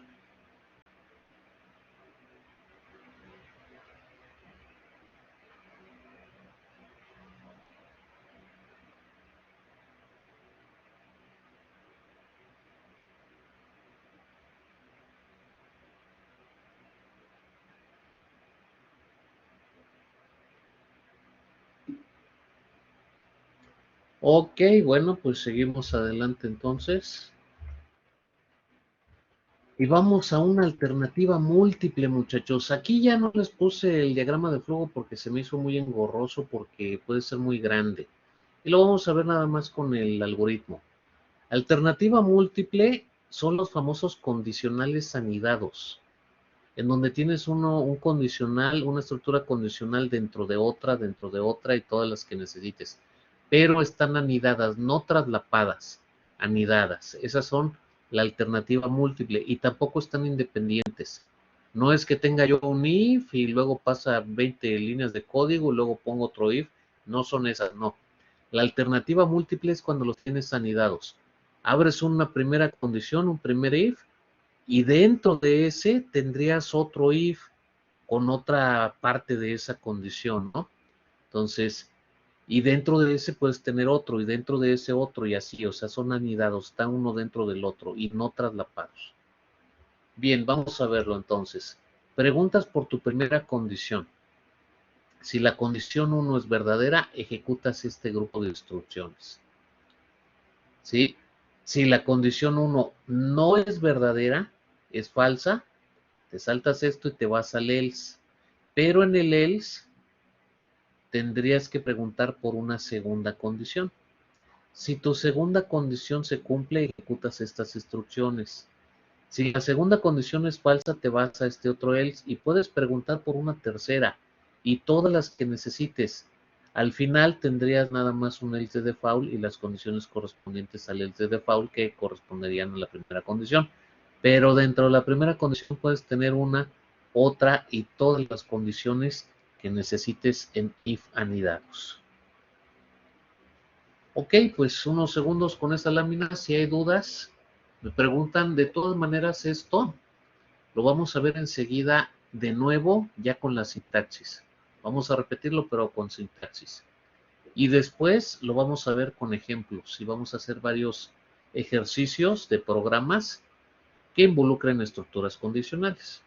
Ok, bueno, pues seguimos adelante entonces. Y vamos a una alternativa múltiple, muchachos. Aquí ya no les puse el diagrama de flujo porque se me hizo muy engorroso, porque puede ser muy grande. Y lo vamos a ver nada más con el algoritmo. Alternativa múltiple son los famosos condicionales anidados, en donde tienes un condicional, una estructura condicional dentro de otra y todas las que necesites. Pero están anidadas, no traslapadas, anidadas. Esas son la alternativa múltiple y tampoco están independientes. No es que tenga yo un if y luego pasa 20 líneas de código y luego pongo otro if. No son esas, no. La alternativa múltiple es cuando los tienes anidados. Abres una primera condición, un primer if, y dentro de ese tendrías otro if con otra parte de esa condición, ¿no? Entonces, y dentro de ese puedes tener otro, y dentro de ese otro, y así, o sea, son anidados, está uno dentro del otro, y no traslapados. Bien, vamos a verlo entonces. Preguntas por tu primera condición. Si la condición 1 es verdadera, ejecutas este grupo de instrucciones. ¿Sí? Si la condición 1 no es verdadera, es falsa, te saltas esto y te vas al else. Pero en el else tendrías que preguntar por una segunda condición. Si tu segunda condición se cumple, ejecutas estas instrucciones. Si la segunda condición es falsa, te vas a este otro else y puedes preguntar por una tercera y todas las que necesites. Al final tendrías nada más un else de default y las condiciones correspondientes al else de default que corresponderían a la primera condición. Pero dentro de la primera condición puedes tener una, otra y todas las condiciones que necesites en if anidados. Ok, pues unos segundos con esta lámina. Si hay dudas, me preguntan. De todas maneras, esto lo vamos a ver enseguida de nuevo, ya con la sintaxis. Vamos a repetirlo, pero con sintaxis. Y después lo vamos a ver con ejemplos y vamos a hacer varios ejercicios de programas que involucren estructuras condicionales.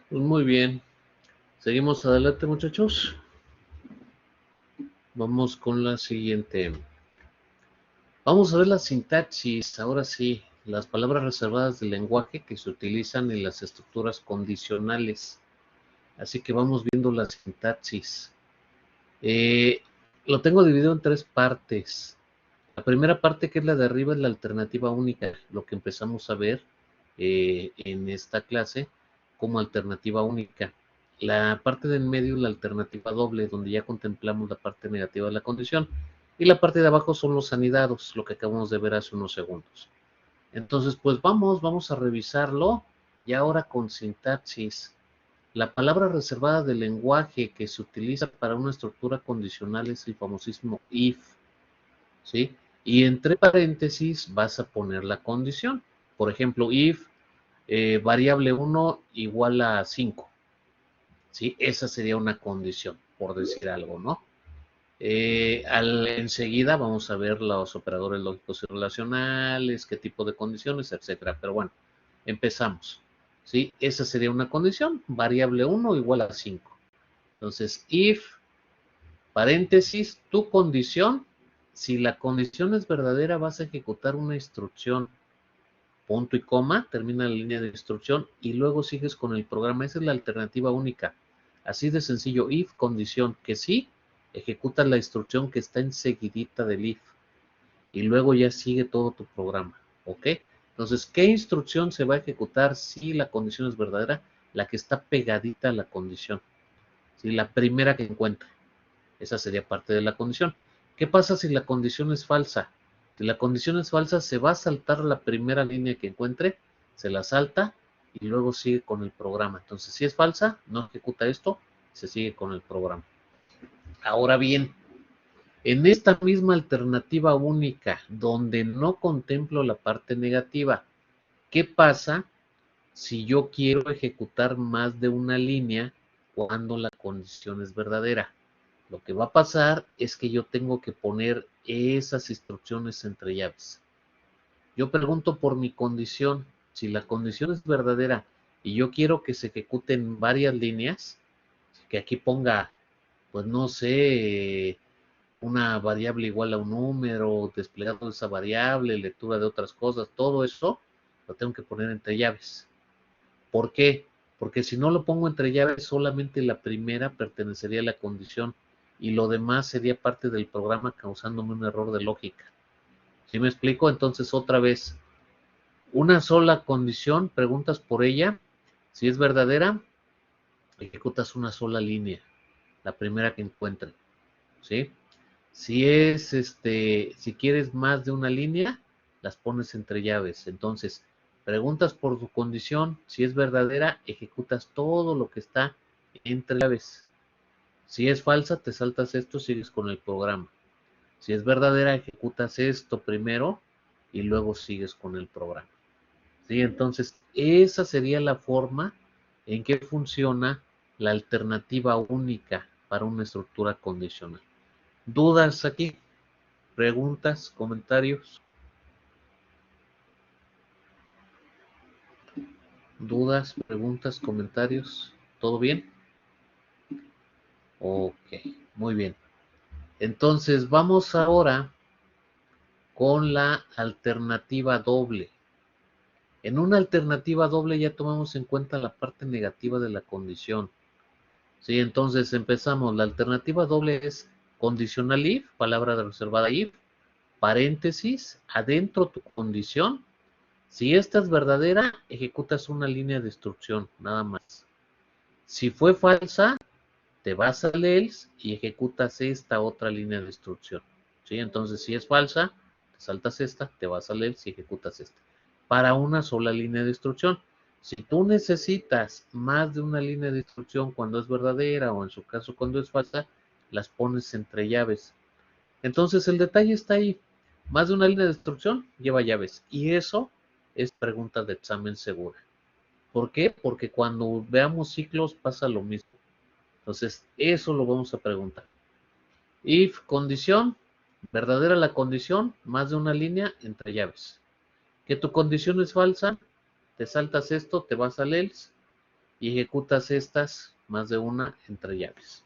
Pues muy bien. Seguimos adelante, muchachos. Vamos con la siguiente. Vamos a ver la sintaxis. Ahora sí, las palabras reservadas del lenguaje que se utilizan en las estructuras condicionales. Así que vamos viendo la sintaxis. Eh, lo tengo dividido en tres partes. La primera parte, que es la de arriba, es la alternativa única, lo que empezamos a ver en esta clase como alternativa única. La parte del medio es la alternativa doble, donde ya contemplamos la parte negativa de la condición. Y la parte de abajo son los anidados, lo que acabamos de ver hace unos segundos. Entonces, pues vamos a revisarlo. Y ahora con sintaxis. La palabra reservada del lenguaje que se utiliza para una estructura condicional es el famosísimo if, ¿sí? Y entre paréntesis vas a poner la condición. Por ejemplo, if variable 1 igual a 5, ¿sí? Esa sería una condición, por decir algo, ¿no? Enseguida vamos a ver los operadores lógicos y relacionales, qué tipo de condiciones, etcétera. Pero bueno, empezamos, ¿sí? Esa sería una condición, variable 1 igual a 5. Entonces, if, paréntesis, tu condición, si la condición es verdadera, vas a ejecutar una instrucción, punto y coma, termina la línea de instrucción y luego sigues con el programa. Esa es la alternativa única. Así de sencillo, if, condición, que sí, ejecutas la instrucción que está enseguidita del if y luego ya sigue todo tu programa, ¿ok? Entonces, ¿qué instrucción se va a ejecutar si la condición es verdadera? La que está pegadita a la condición, ¿sí? La primera que encuentre. Esa sería parte de la condición. ¿Qué pasa si la condición es falsa? Si la condición es falsa, se va a saltar la primera línea que encuentre, se la salta y luego sigue con el programa. Entonces, si es falsa, no ejecuta esto, se sigue con el programa. Ahora bien, en esta misma alternativa única, donde no contemplo la parte negativa, ¿qué pasa si yo quiero ejecutar más de una línea cuando la condición es verdadera? Lo que va a pasar es que yo tengo que poner esas instrucciones entre llaves. Yo pregunto por mi condición. Si la condición es verdadera y yo quiero que se ejecuten varias líneas, que aquí ponga, pues no sé, una variable igual a un número, desplegado de esa variable, lectura de otras cosas, todo eso lo tengo que poner entre llaves. ¿Por qué? Porque si no lo pongo entre llaves, solamente la primera pertenecería a la condición y lo demás sería parte del programa causándome un error de lógica. ¿Sí me explico? Entonces, otra vez, una sola condición, preguntas por ella, si es verdadera, ejecutas una sola línea, la primera que encuentre, ¿sí? Si quieres más de una línea, las pones entre llaves. Entonces, preguntas por tu condición, si es verdadera, ejecutas todo lo que está entre llaves. Si es falsa, te saltas esto, sigues con el programa. Si es verdadera, ejecutas esto primero y luego sigues con el programa. ¿Sí? Entonces, esa sería la forma en que funciona la alternativa única para una estructura condicional. ¿Dudas aquí? ¿Preguntas? ¿Comentarios? ¿Dudas? ¿Preguntas? ¿Comentarios? ¿Todo bien? Ok, muy bien. Entonces vamos ahora con la alternativa doble. En una alternativa doble ya tomamos en cuenta la parte negativa de la condición. Sí, entonces empezamos. La alternativa doble es condicional if, palabra reservada if, paréntesis, adentro tu condición. Si esta es verdadera, ejecutas una línea de instrucción, nada más. Si fue falsa, te vas al else y ejecutas esta otra línea de instrucción. ¿Sí? Entonces, si es falsa, te saltas esta, te vas al else y ejecutas esta. Para una sola línea de instrucción. Si tú necesitas más de una línea de instrucción cuando es verdadera o en su caso cuando es falsa, las pones entre llaves. Entonces, el detalle está ahí. Más de una línea de instrucción lleva llaves. Y eso es pregunta de examen segura. ¿Por qué? Porque cuando veamos ciclos pasa lo mismo. Entonces, eso lo vamos a preguntar. If condición, verdadera la condición, más de una línea entre llaves. Que tu condición es falsa, te saltas esto, te vas al else y ejecutas estas más de una entre llaves.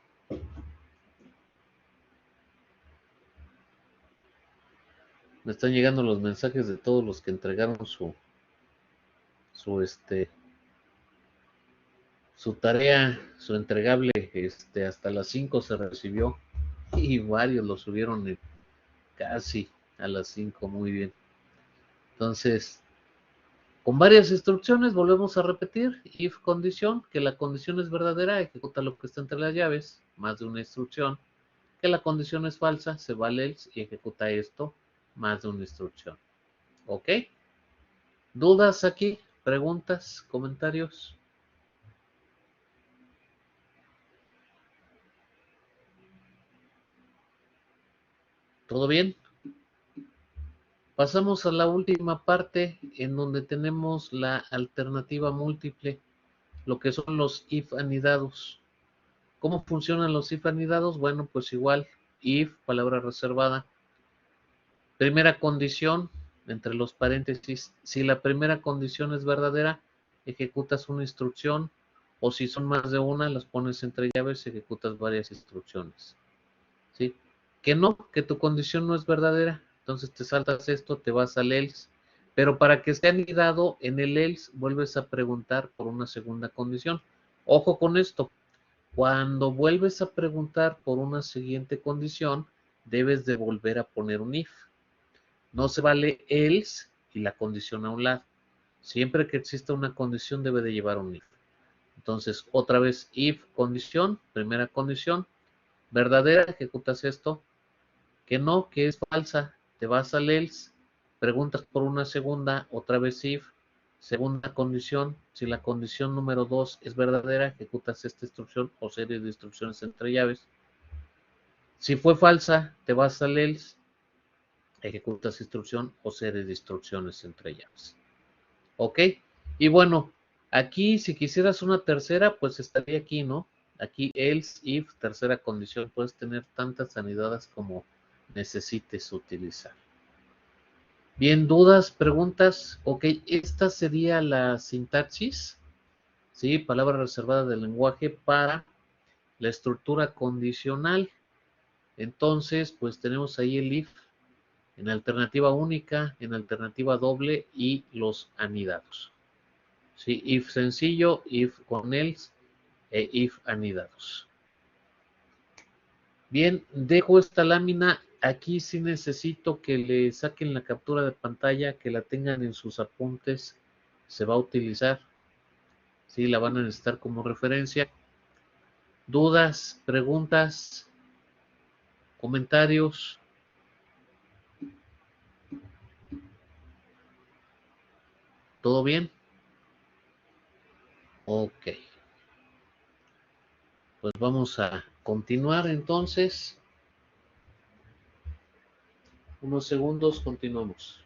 Me están llegando los mensajes de todos los que entregaron su su tarea, su entregable, hasta las 5 se recibió y varios lo subieron casi a las 5, muy bien. Entonces, con varias instrucciones volvemos a repetir, if condición, que la condición es verdadera, ejecuta lo que está entre las llaves, más de una instrucción, que la condición es falsa, se va al else y ejecuta esto, más de una instrucción. ¿Ok? ¿Dudas aquí? ¿Preguntas? ¿Comentarios? ¿Todo bien? Pasamos a la última parte en donde tenemos la alternativa múltiple, lo que son los if anidados. ¿Cómo funcionan los if anidados? Bueno, pues igual, if, palabra reservada. Primera condición, entre los paréntesis, si la primera condición es verdadera, ejecutas una instrucción, o si son más de una, las pones entre llaves, ejecutas varias instrucciones. ¿Sí? Que no, que tu condición no es verdadera, entonces te saltas esto, te vas al else, pero para que esté anidado en el else, vuelves a preguntar por una segunda condición. Ojo con esto, cuando vuelves a preguntar por una siguiente condición, debes de volver a poner un if. No se vale else y la condición a un lado. Siempre que exista una condición debe de llevar un if. Entonces, otra vez, if condición, primera condición, verdadera, ejecutas esto, que no, que es falsa, te vas al else, preguntas por una segunda, otra vez if, segunda condición, si la condición número 2 es verdadera, ejecutas esta instrucción o serie de instrucciones entre llaves. Si fue falsa, te vas al else, ejecutas instrucción o serie de instrucciones entre llaves. ¿Ok? Y bueno, aquí si quisieras una tercera, pues estaría aquí, ¿no? Aquí else, if, tercera condición, puedes tener tantas anidadas como necesites utilizar. Bien, dudas, preguntas. Ok, esta sería la sintaxis, ¿sí? Palabra reservada del lenguaje para la estructura condicional. Entonces, pues tenemos ahí el if en alternativa única, en alternativa doble y los anidados. ¿Sí? If sencillo, if con else e if anidados. Bien, dejo esta lámina. Aquí sí necesito que le saquen la captura de pantalla, que la tengan en sus apuntes. Se va a utilizar. Sí, la van a necesitar como referencia. Dudas, preguntas, comentarios. ¿Todo bien? Ok. Pues vamos a continuar entonces. Unos segundos, continuamos.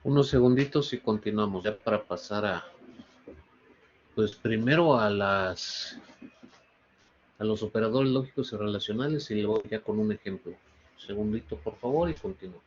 Unos segunditos y continuamos ya para pasar pues primero a los operadores lógicos y relacionales y luego ya con un ejemplo. Un segundito por favor y continúo.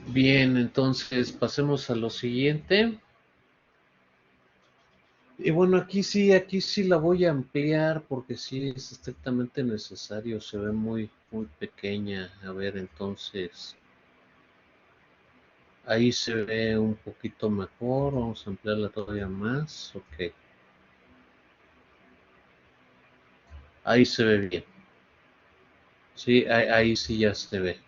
Bien, entonces pasemos a lo siguiente. Y bueno, aquí sí la voy a ampliar porque sí es estrictamente necesario, se ve muy, muy pequeña. A ver, entonces, ahí se ve un poquito mejor, vamos a ampliarla todavía más, ok. Ahí se ve bien, sí, ahí sí ya se ve.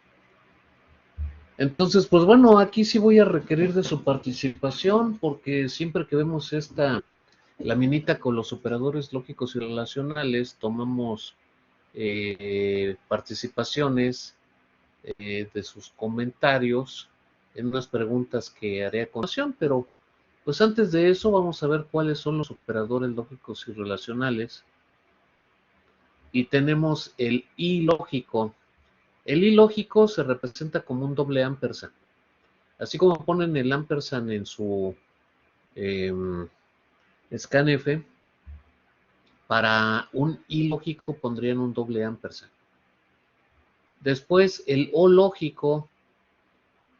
Entonces, pues bueno, aquí sí voy a requerir de su participación porque siempre que vemos esta laminita con los operadores lógicos y relacionales, tomamos participaciones de sus comentarios en unas preguntas que haré a continuación, pero pues antes de eso vamos a ver cuáles son los operadores lógicos y relacionales. Y tenemos el ilógico. El ilógico se representa como un doble ampersand. Así como ponen el ampersand en su eh, scanf, para un ilógico pondrían un doble ampersand. Después el O lógico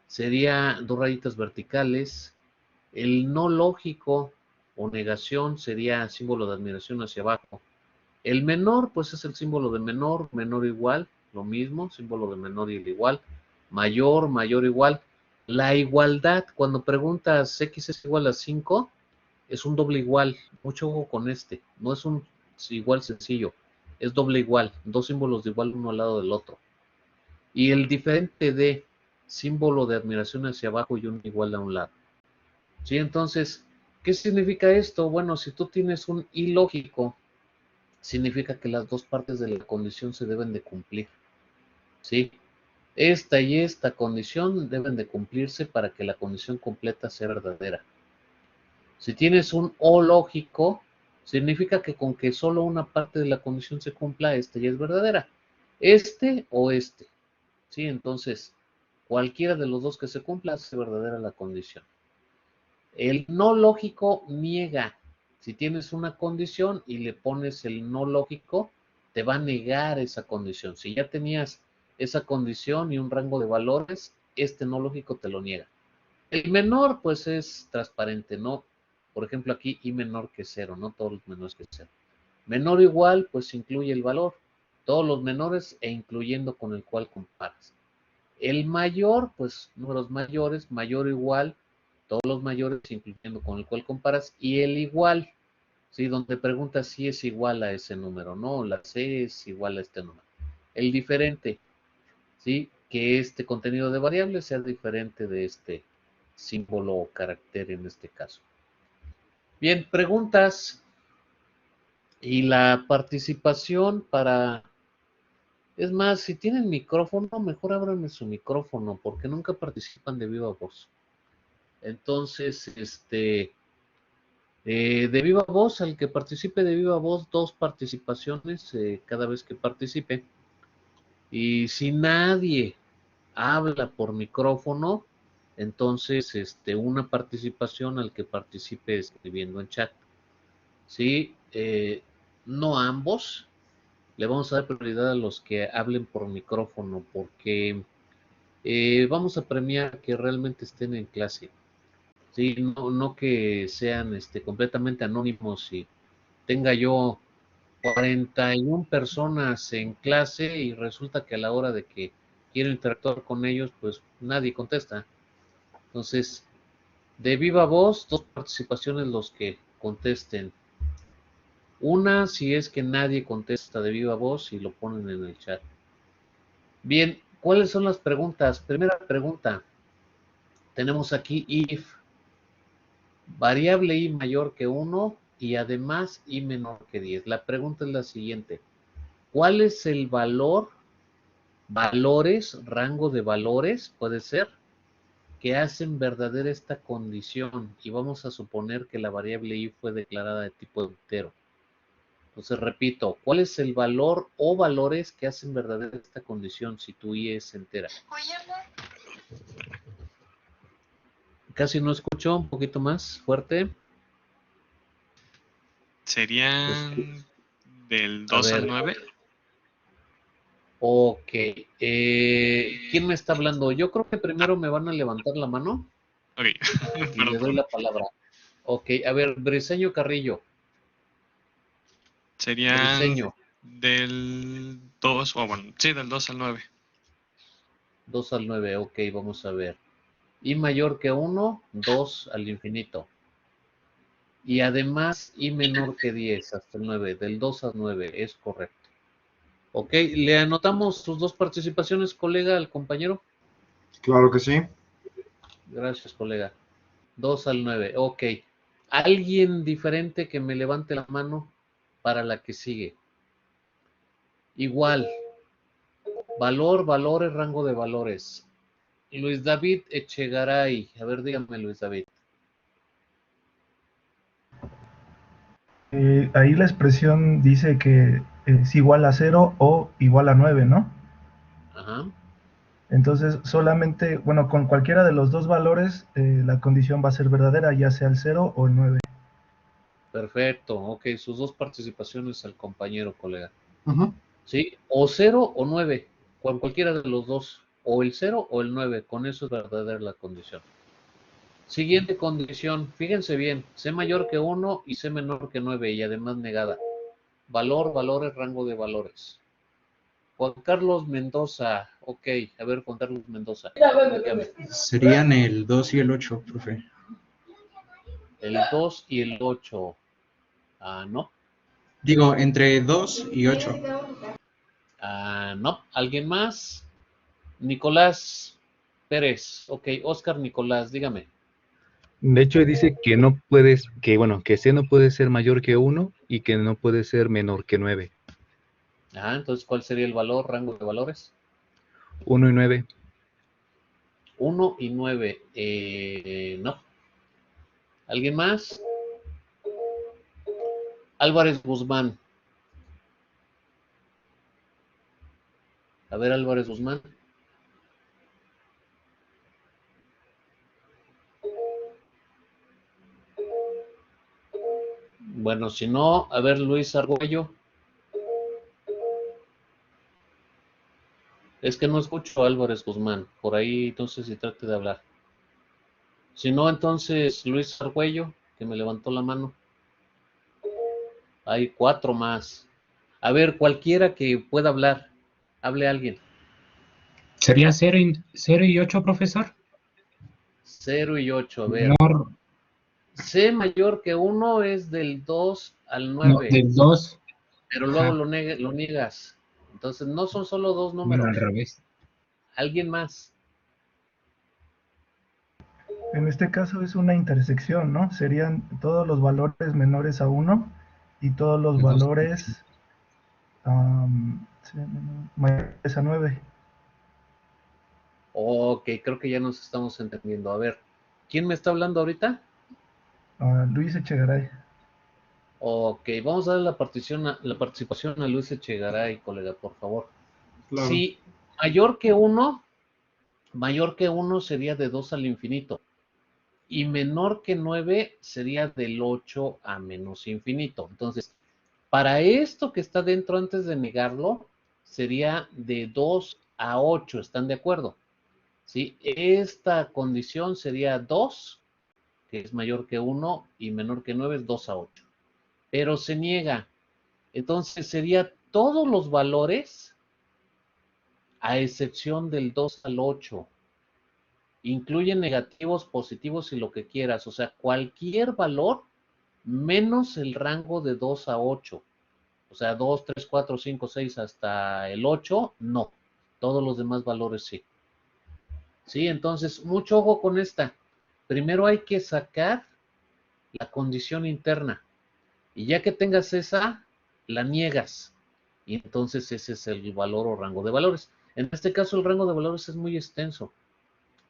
sería dos rayitas verticales. El no lógico o negación sería símbolo de admiración hacia abajo. El menor, pues es el símbolo de menor, menor igual, lo mismo, símbolo de menor y el igual. Mayor, mayor igual. La igualdad, cuando preguntas x es igual a 5, es un doble igual. Mucho ojo con este. No es un igual sencillo, es doble igual. Dos símbolos de igual uno al lado del otro. Y el diferente de símbolo de admiración hacia abajo y un igual a un lado. ¿Sí? Entonces, ¿qué significa esto? Bueno, si tú tienes un ilógico, significa que las dos partes de la condición se deben de cumplir. ¿Sí? Esta y esta condición deben de cumplirse para que la condición completa sea verdadera. Si tienes un O lógico, significa que con que solo una parte de la condición se cumpla, esta ya es verdadera. Este o este. ¿Sí? Entonces, cualquiera de los dos que se cumpla hace verdadera la condición. El no lógico niega. Si tienes una condición y le pones el no lógico, te va a negar esa condición. Si ya tenías esa condición y un rango de valores, este no lógico te lo niega. El menor, pues es transparente, ¿no? Por ejemplo, aquí I menor que 0, no todos los menores que 0. Menor o igual, pues incluye el valor. Todos los menores e incluyendo con el cual comparas. El mayor, pues números mayores, mayor o igual, todos los mayores, incluyendo con el cual comparas, y el igual, ¿sí? Donde preguntas si es igual a ese número, no, la C es igual a este número. El diferente, ¿sí? Que este contenido de variable sea diferente de este símbolo o carácter en este caso. Bien, preguntas y la participación para... Es más, si tienen micrófono, mejor ábranme su micrófono, porque nunca participan de viva voz. Entonces, de viva voz, al que participe de viva voz, dos participaciones cada vez que participe. Y si nadie habla por micrófono, entonces una participación al que participe escribiendo en chat. ¿Sí? No a ambos. Le vamos a dar prioridad a los que hablen por micrófono porque vamos a premiar que realmente estén en clase. Sí, no que sean completamente anónimos y tenga yo 41 personas en clase y resulta que a la hora de que quiero interactuar con ellos, pues nadie contesta. Entonces, de viva voz, dos participaciones los que contesten. Una, si es que nadie contesta de viva voz y lo ponen en el chat. Bien, ¿cuáles son las preguntas? Primera pregunta. Tenemos aquí if variable i mayor que 1 y además i menor que 10. La pregunta es la siguiente. ¿Cuál es el valor, valores, rango de valores, puede ser, que hacen verdadera esta condición? Y vamos a suponer que la variable i fue declarada de tipo entero. Entonces repito, ¿cuál es el valor o valores que hacen verdadera esta condición si tu i es entera? Casi no escucho, un poquito más fuerte. Serían del A 2 al ver, 9. ok. ¿Quién me está hablando? Yo creo que primero me van a levantar la mano Ok, y le doy perdón. la palabra. Ok, a ver, Briseño Carrillo. Serían Briseño, del 2, o bueno, sí, del 2 al 9. 2 al 9, ok, vamos a ver. I mayor que 1, 2 al infinito. Y además I menor que 10 hasta el 9, del 2 al 9, es correcto. Ok, ¿le anotamos sus dos participaciones, colega, al compañero? Claro que sí. Gracias, colega. 2 al 9, ok. ¿Alguien diferente que me levante la mano para la que sigue? Igual, valor, valores, rango de valores. Luis David Echegaray. A ver, dígame, Luis David. Ahí la expresión dice que es igual a 0 o igual a 9, ¿no? Ajá. Entonces, solamente, bueno, con cualquiera de los dos valores, la condición va a ser verdadera, ya sea el 0 o el 9. Perfecto, ok, sus dos participaciones al compañero, colega. Ujú. ¿Sí? O 0 o 9, con cualquiera de los dos, o el 0 o el 9, con eso es verdadera la condición. Siguiente condición, fíjense bien, C mayor que 1 y C menor que 9 y además negada. Valor, valores, rango de valores. Juan Carlos Mendoza, ok, a ver, Juan Carlos Mendoza, dígame. Serían el 2 y el 8, profe. El 2 y el 8, no. Digo, entre 2 y 8. No. ¿Alguien más? Nicolás Pérez, ok, Oscar Nicolás, dígame. De hecho, dice que no puedes, que bueno, que C no puede ser mayor que 1 y que no puede ser menor que 9. Entonces, ¿cuál sería el valor, rango de valores? 1 y 9. 1 y 9, no. ¿Alguien más? Álvarez Guzmán. A ver, Álvarez Guzmán. Bueno, si no, a ver, Luis Argüello. Es que no escucho a Álvarez Guzmán. Por ahí, entonces, si trate de hablar. Si no, entonces, Luis Argüello, que me levantó la mano. Hay 4 más. A ver, cualquiera que pueda hablar. Hable alguien. ¿Sería 0 y 8, profesor? 0 y 8, a ver. Menor, C mayor que 1 es del 2 al no, 9, del 2. pero luego Ajá, lo niegas. Entonces, no son solo dos bueno, al números. revés. ¿Alguien más? En este caso es una intersección, ¿no? Serían todos los valores menores a 1 y todos los De 2 a 8. valores sí, mayores a 9. Ok, creo que ya nos estamos entendiendo. A ver, ¿quién me está hablando ahorita? Luis Echegaray. Ok, vamos a darle la participación a Luis Echegaray, colega, por favor. Claro. Si mayor que 1 sería de 2 al infinito. Y menor que 9 sería del 8 a menos infinito. Entonces, para esto que está dentro antes de negarlo, sería de 2 a 8, ¿están de acuerdo? ¿Sí? Esta condición sería 2, que es mayor que 1, y menor que 9 es 2 a 8. Pero se niega. Entonces sería todos los valores a excepción del 2 al 8. Incluye negativos, positivos y lo que quieras. O sea, cualquier valor menos el rango de 2 a 8. O sea, 2, 3, 4, 5, 6 hasta el 8, no. Todos los demás valores sí. Sí, entonces, mucho ojo con esta. Primero hay que sacar la condición interna. Y ya que tengas esa, la niegas. Y entonces ese es el valor o rango de valores. En este caso, el rango de valores es muy extenso,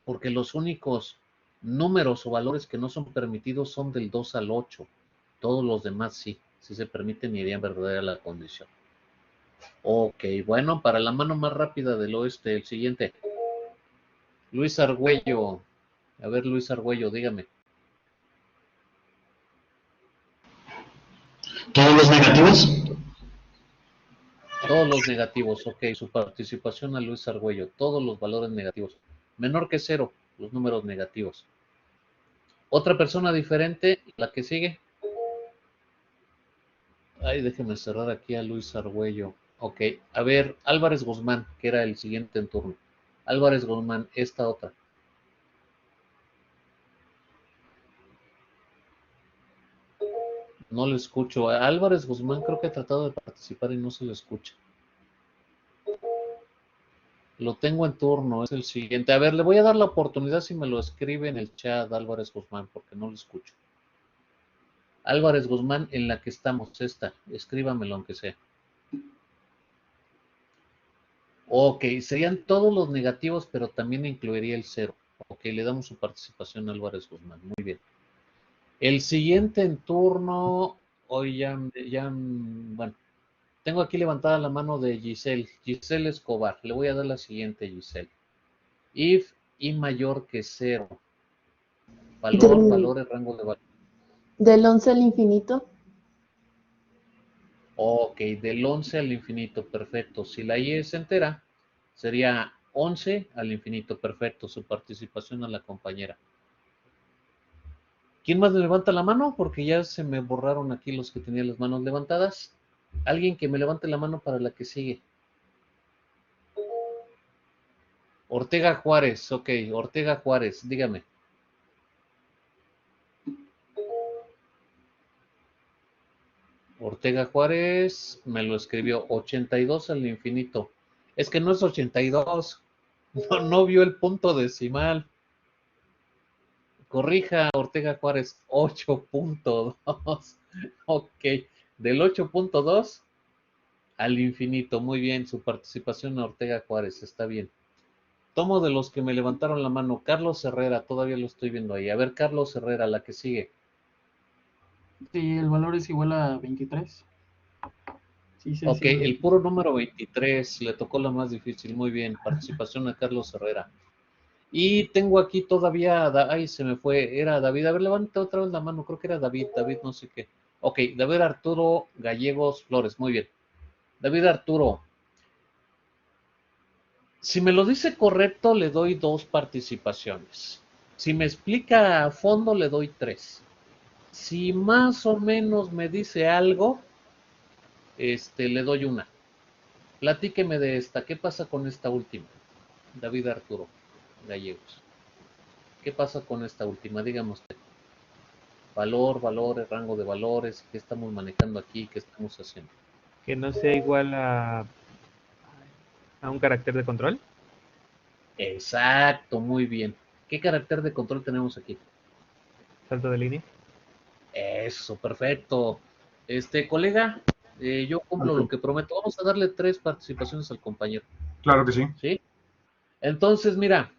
porque los únicos números o valores que no son permitidos son del 2 al 8. Todos los demás sí, sí se permiten y irían verdadera la condición. Ok, bueno, para la mano más rápida del oeste, el siguiente. Luis Argüello. A ver, Luis Argüello, dígame. ¿Todos los negativos? Todos los negativos, ok. Su participación a Luis Argüello. Todos los valores negativos. Menor que 0, los números negativos. Otra persona diferente, la que sigue. Ay, déjeme cerrar aquí a Luis Argüello. Ok, a ver, Álvarez Guzmán, que era el siguiente en turno. Álvarez Guzmán, esta otra. No lo escucho. A Álvarez Guzmán creo que ha tratado de participar y no se lo escucha. Lo tengo en turno, es el siguiente. A ver, le voy a dar la oportunidad si me lo escribe en el chat Álvarez Guzmán, porque no lo escucho. Álvarez Guzmán, en la que estamos, esta. Escríbamelo aunque sea. Ok, serían todos los negativos, pero también incluiría el 0. Ok, le damos su participación a Álvarez Guzmán. Muy bien. El siguiente en turno, hoy bueno, tengo aquí levantada la mano de Giselle. Giselle Escobar. Le voy a dar la siguiente, Giselle. If y mayor que 0. Valor, valores, rango de valor. Del 11 al infinito. Ok, del 11 al infinito, perfecto. Si la Y es entera, sería 11 al infinito, perfecto. Su participación a la compañera. ¿Quién más le levanta la mano? Porque ya se me borraron aquí los que tenían las manos levantadas. Alguien que me levante la mano para la que sigue. Ortega Juárez, ok, Ortega Juárez, dígame. Ortega Juárez me lo escribió 82 al infinito. Es que no es 82. No vio el punto decimal. Corrija, Ortega Juárez, 8.2. Ok, del 8.2 al infinito. Muy bien, su participación a Ortega Juárez, está bien. Tomo de los que me levantaron la mano. Carlos Herrera, todavía lo estoy viendo ahí. A ver, Carlos Herrera, la que sigue. Sí, el valor es igual a 23. Sí, sí, Ok, sí. el puro número 23, le tocó la más difícil. Muy bien, participación a Carlos Herrera. Y tengo aquí todavía, ay, se me fue, era David. A ver, levanta otra vez la mano, creo que era David, no sé qué. Ok, David Arturo Gallegos Flores, muy bien. David Arturo, si me lo dice correcto, le doy 2 participaciones. Si me explica a fondo, le doy 3. Si más o menos me dice algo, le doy 1. Platíqueme de esta. ¿Qué pasa con esta última? David Arturo Gallegos. ¿Qué pasa con esta última? Dígame usted. Valor, valores, rango de valores. ¿Qué estamos manejando aquí? ¿Qué estamos haciendo? Que no sea igual a un carácter de control. Exacto, muy bien. ¿Qué carácter de control tenemos aquí? Salto de línea. Eso, perfecto. Colega, yo cumplo lo que prometo. Vamos a darle 3 participaciones al compañero. Claro que sí. ¿Sí? Entonces, mira,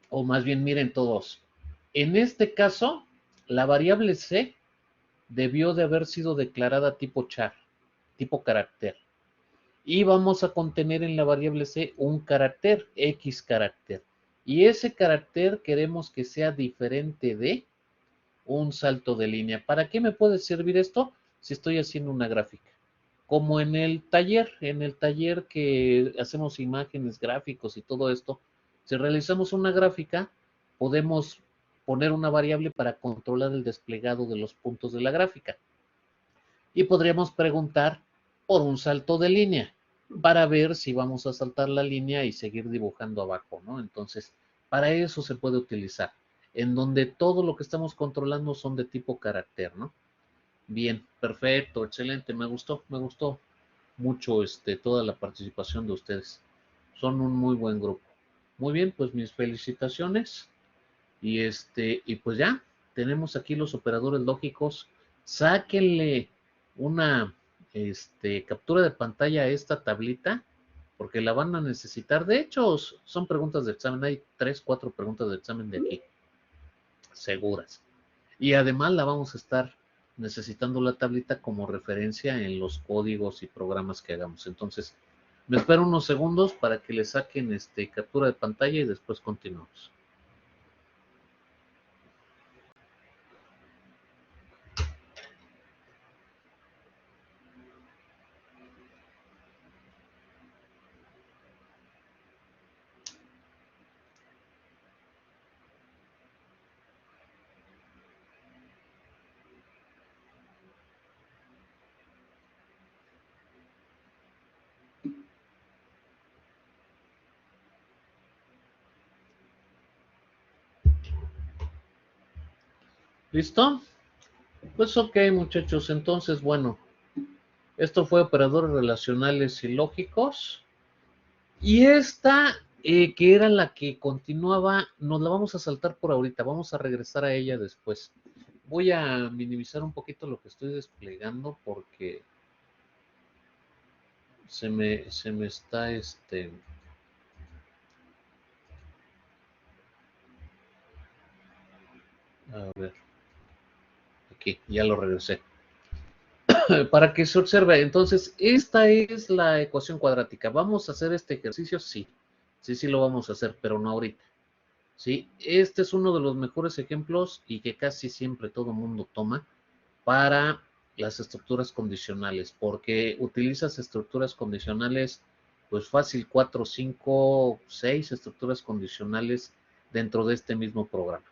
o más bien miren todos. En este caso, la variable C debió de haber sido declarada tipo char, tipo carácter. Y vamos a contener en la variable C un carácter, X carácter. Y ese carácter queremos que sea diferente de un salto de línea. ¿Para qué me puede servir esto? Si estoy haciendo una gráfica. Como en el taller que hacemos imágenes, gráficos y todo esto, si realizamos una gráfica, podemos poner una variable para controlar el desplegado de los puntos de la gráfica. Y podríamos preguntar por un salto de línea para ver si vamos a saltar la línea y seguir dibujando abajo, ¿no? Entonces, para eso se puede utilizar, en donde todo lo que estamos controlando son de tipo carácter, ¿no? Bien, perfecto, excelente, me gustó mucho toda la participación de ustedes. Son un muy buen grupo. Muy bien, pues mis felicitaciones. Y pues ya, tenemos aquí los operadores lógicos. Sáquenle una captura de pantalla a esta tablita, porque la van a necesitar. De hecho, son preguntas de examen. Hay 3, 4 preguntas de examen de aquí, seguras. Y además la vamos a estar necesitando la tablita como referencia en los códigos y programas que hagamos. Entonces, me espero unos segundos para que le saquen captura de pantalla y después continuamos. ¿Listo? Pues ok, muchachos, entonces, bueno, esto fue operadores relacionales y lógicos. Y esta, que era la que continuaba, nos la vamos a saltar por ahorita, vamos a regresar a ella después. Voy a minimizar un poquito lo que estoy desplegando porque se me está a ver, aquí, ya lo regresé. Para que se observe, entonces, esta es la ecuación cuadrática. ¿Vamos a hacer este ejercicio? Sí, sí lo vamos a hacer, pero no ahorita. ¿Sí? Este es uno de los mejores ejemplos y que casi siempre todo mundo toma para las estructuras condicionales, porque utilizas estructuras condicionales, pues fácil, 4, 5, 6 estructuras condicionales dentro de este mismo programa,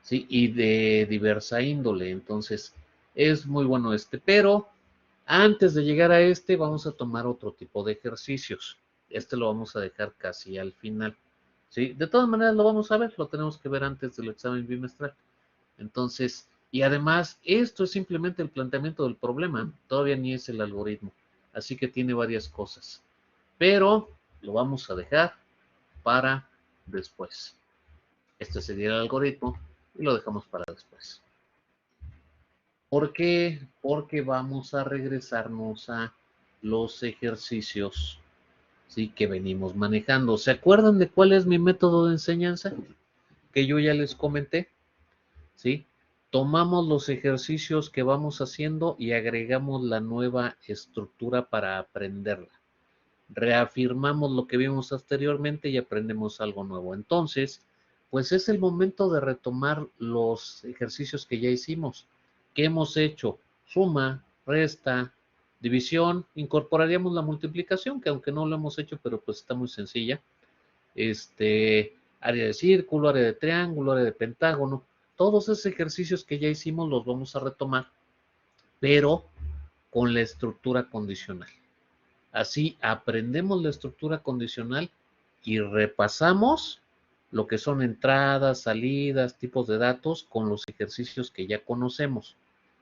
¿sí? Y de diversa índole, entonces es muy bueno pero antes de llegar a vamos a tomar otro tipo de ejercicios. Lo vamos a dejar casi al final, ¿sí? De todas maneras lo vamos a ver, lo tenemos que ver antes del examen bimestral. Entonces, y además, esto es simplemente el planteamiento del problema, todavía ni es el algoritmo, así que tiene varias cosas, pero lo vamos a dejar para después. Este sería el algoritmo y lo dejamos para después. ¿Por qué? Porque vamos a regresarnos a los ejercicios, ¿sí? Que venimos manejando. ¿Se acuerdan de cuál es mi método de enseñanza? Que yo ya les comenté, ¿sí? Tomamos los ejercicios que vamos haciendo y agregamos la nueva estructura para aprenderla. Reafirmamos lo que vimos anteriormente y aprendemos algo nuevo. Entonces, pues es el momento de retomar los ejercicios que ya hicimos. ¿Qué hemos hecho? Suma, resta, división. Incorporaríamos la multiplicación, que aunque no lo hemos hecho, pero pues está muy sencilla. Área de círculo, área de triángulo, área de pentágono. Todos esos ejercicios que ya hicimos los vamos a retomar, pero con la estructura condicional. Así aprendemos la estructura condicional y repasamos lo que son entradas, salidas, tipos de datos con los ejercicios que ya conocemos.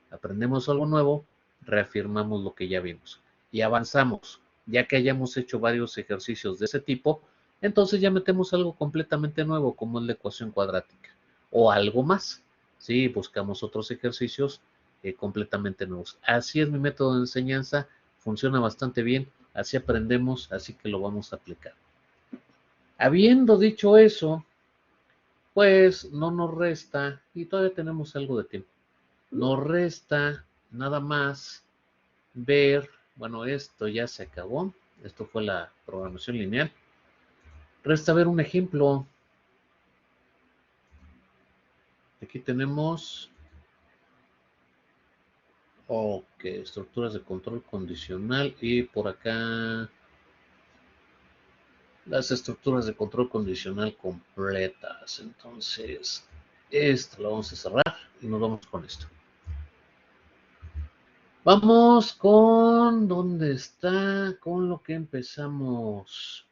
Aprendemos algo nuevo, reafirmamos lo que ya vimos y avanzamos. Ya que hayamos hecho varios ejercicios de ese tipo, entonces ya metemos algo completamente nuevo como es la ecuación cuadrática o algo más. Sí, buscamos otros ejercicios completamente nuevos. Así es mi método de enseñanza, funciona bastante bien, así aprendemos, así que lo vamos a aplicar. Habiendo dicho eso, pues no nos resta, y todavía tenemos algo de tiempo, nos resta nada más ver, bueno, esto ya se acabó, esto fue la programación lineal, resta ver un ejemplo. Aquí tenemos, ok, estructuras de control condicional y por acá las estructuras de control condicional completas. Entonces, esto lo vamos a cerrar y nos vamos con esto. Vamos con, ¿dónde está? Con lo que empezamos.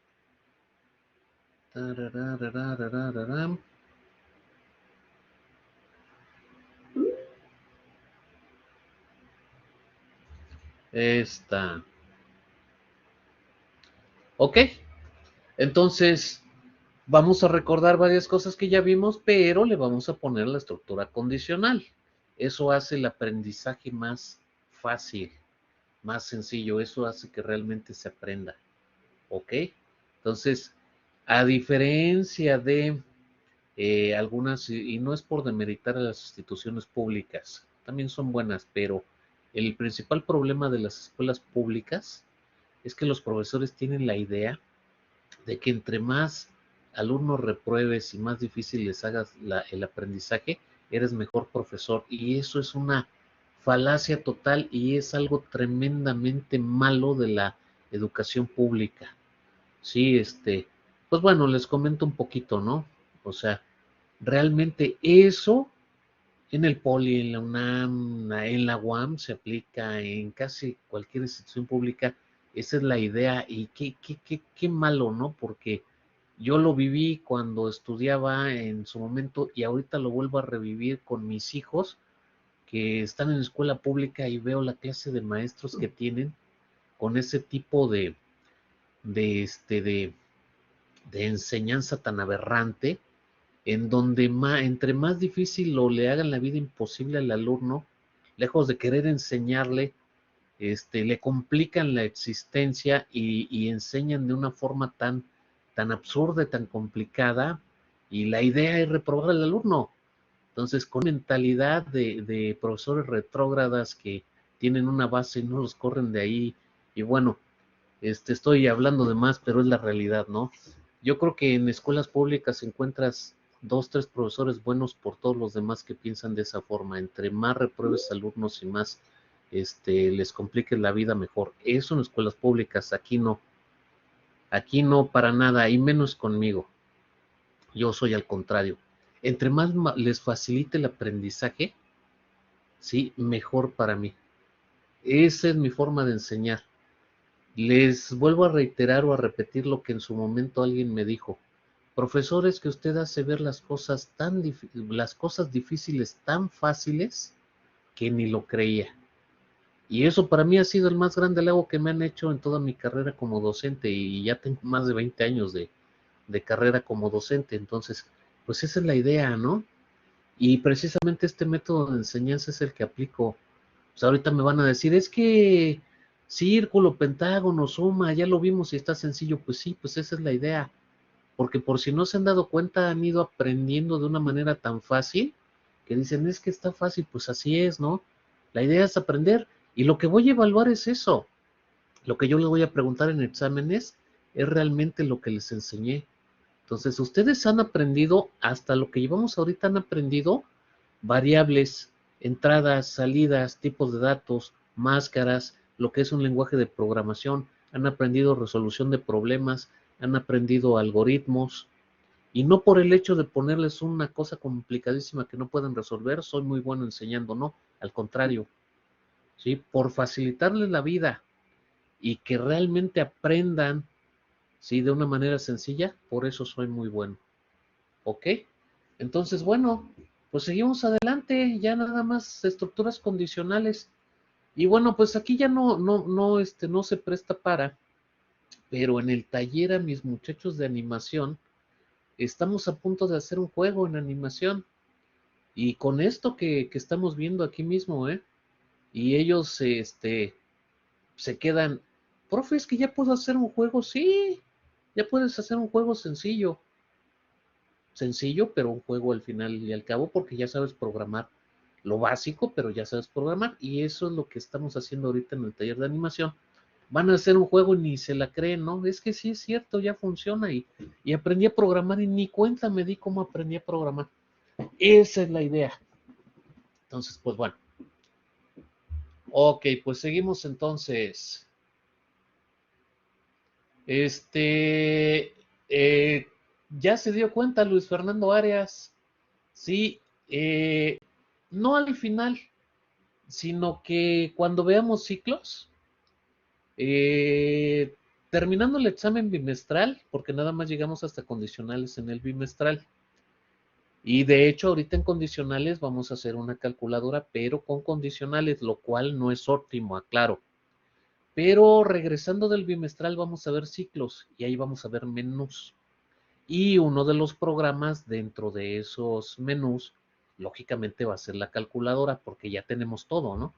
Esta. Ok. Entonces, vamos a recordar varias cosas que ya vimos, pero le vamos a poner la estructura condicional. Eso hace el aprendizaje más fácil, más sencillo. Eso hace que realmente se aprenda. ¿Ok? Entonces, a diferencia de algunas, y no es por demeritar a las instituciones públicas, también son buenas, pero el principal problema de las escuelas públicas es que los profesores tienen la idea de que entre más alumnos repruebes y más difícil les hagas el aprendizaje, eres mejor profesor. Y eso es una falacia total y es algo tremendamente malo de la educación pública. Sí, pues bueno, les comento un poquito, ¿no? O sea, realmente eso en el Poli, en la UNAM, en la UAM se aplica en casi cualquier institución pública. Esa es la idea y qué malo, ¿no? Porque Yo lo viví cuando estudiaba en su momento y ahorita lo vuelvo a revivir con mis hijos que están en escuela pública y veo la clase de maestros que tienen con ese tipo de enseñanza tan aberrante, en donde entre más difícil o le hagan la vida imposible al alumno, lejos de querer enseñarle, le complican la existencia y enseñan de una forma tan absurda y tan complicada, y la idea es reprobar al alumno. Entonces, con mentalidad de profesores retrógradas que tienen una base y no los corren de ahí, y bueno, estoy hablando de más, pero es la realidad, ¿no? Yo creo que en escuelas públicas encuentras 2, 3 profesores buenos por todos los demás que piensan de esa forma. Entre más repruebes alumnos y más les compliques la vida, mejor. Eso en escuelas públicas, aquí no para nada, y menos conmigo. Yo soy al contrario. Entre más les facilite el aprendizaje, sí, mejor para mí. Esa es mi forma de enseñar. Les vuelvo a reiterar o a repetir lo que en su momento alguien me dijo. Profesor, es que usted hace ver las cosas difíciles tan fáciles que ni lo creía. Y eso para mí ha sido el más grande halago que me han hecho en toda mi carrera como docente, y ya tengo más de 20 años de carrera como docente. Entonces, pues esa es la idea, ¿no? Y precisamente este método de enseñanza es el que aplico. Pues ahorita me van a decir, es que círculo, pentágono, suma, ya lo vimos y está sencillo. Pues sí, pues esa es la idea. Porque por si no se han dado cuenta, han ido aprendiendo de una manera tan fácil que dicen, es que está fácil, pues así es, ¿no? La idea es aprender, y lo que voy a evaluar es eso. Lo que yo les voy a preguntar en exámenes es realmente lo que les enseñé. Entonces, ustedes han aprendido, hasta lo que llevamos ahorita han aprendido, variables, entradas, salidas, tipos de datos, máscaras, lo que es un lenguaje de programación, han aprendido resolución de problemas, han aprendido algoritmos, y no por el hecho de ponerles una cosa complicadísima que no pueden resolver, soy muy bueno enseñando, no, al contrario, ¿sí? Por facilitarles la vida y que realmente aprendan, ¿sí? De una manera sencilla, por eso soy muy bueno. ¿Ok? Entonces, bueno, pues seguimos adelante, ya nada más estructuras condicionales. Y bueno, pues aquí ya no se presta para, pero en el taller a mis muchachos de animación, estamos a punto de hacer un juego en animación. Y con esto que estamos viendo aquí mismo, y ellos se quedan, profe, es que ya puedo hacer un juego. Sí, ya puedes hacer un juego sencillo, pero un juego al final y al cabo, porque ya sabes programar lo básico, pero ya sabes programar, y eso es lo que estamos haciendo ahorita en el taller de animación. Van a hacer un juego y ni se la creen, ¿no? Es que sí es cierto, ya funciona, y aprendí a programar y ni cuenta me di cómo aprendí a programar. Esa es la idea. Entonces, pues bueno. Ok, pues seguimos entonces. Ya se dio cuenta Luis Fernando Arias, sí, no al final, sino que cuando veamos ciclos, terminando el examen bimestral, porque nada más llegamos hasta condicionales en el bimestral, y de hecho ahorita en condicionales vamos a hacer una calculadora, pero con condicionales, lo cual no es óptimo, aclaro. Pero regresando del bimestral vamos a ver ciclos, y ahí vamos a ver menús. Y uno de los programas dentro de esos menús, lógicamente va a ser la calculadora, porque ya tenemos todo, ¿no?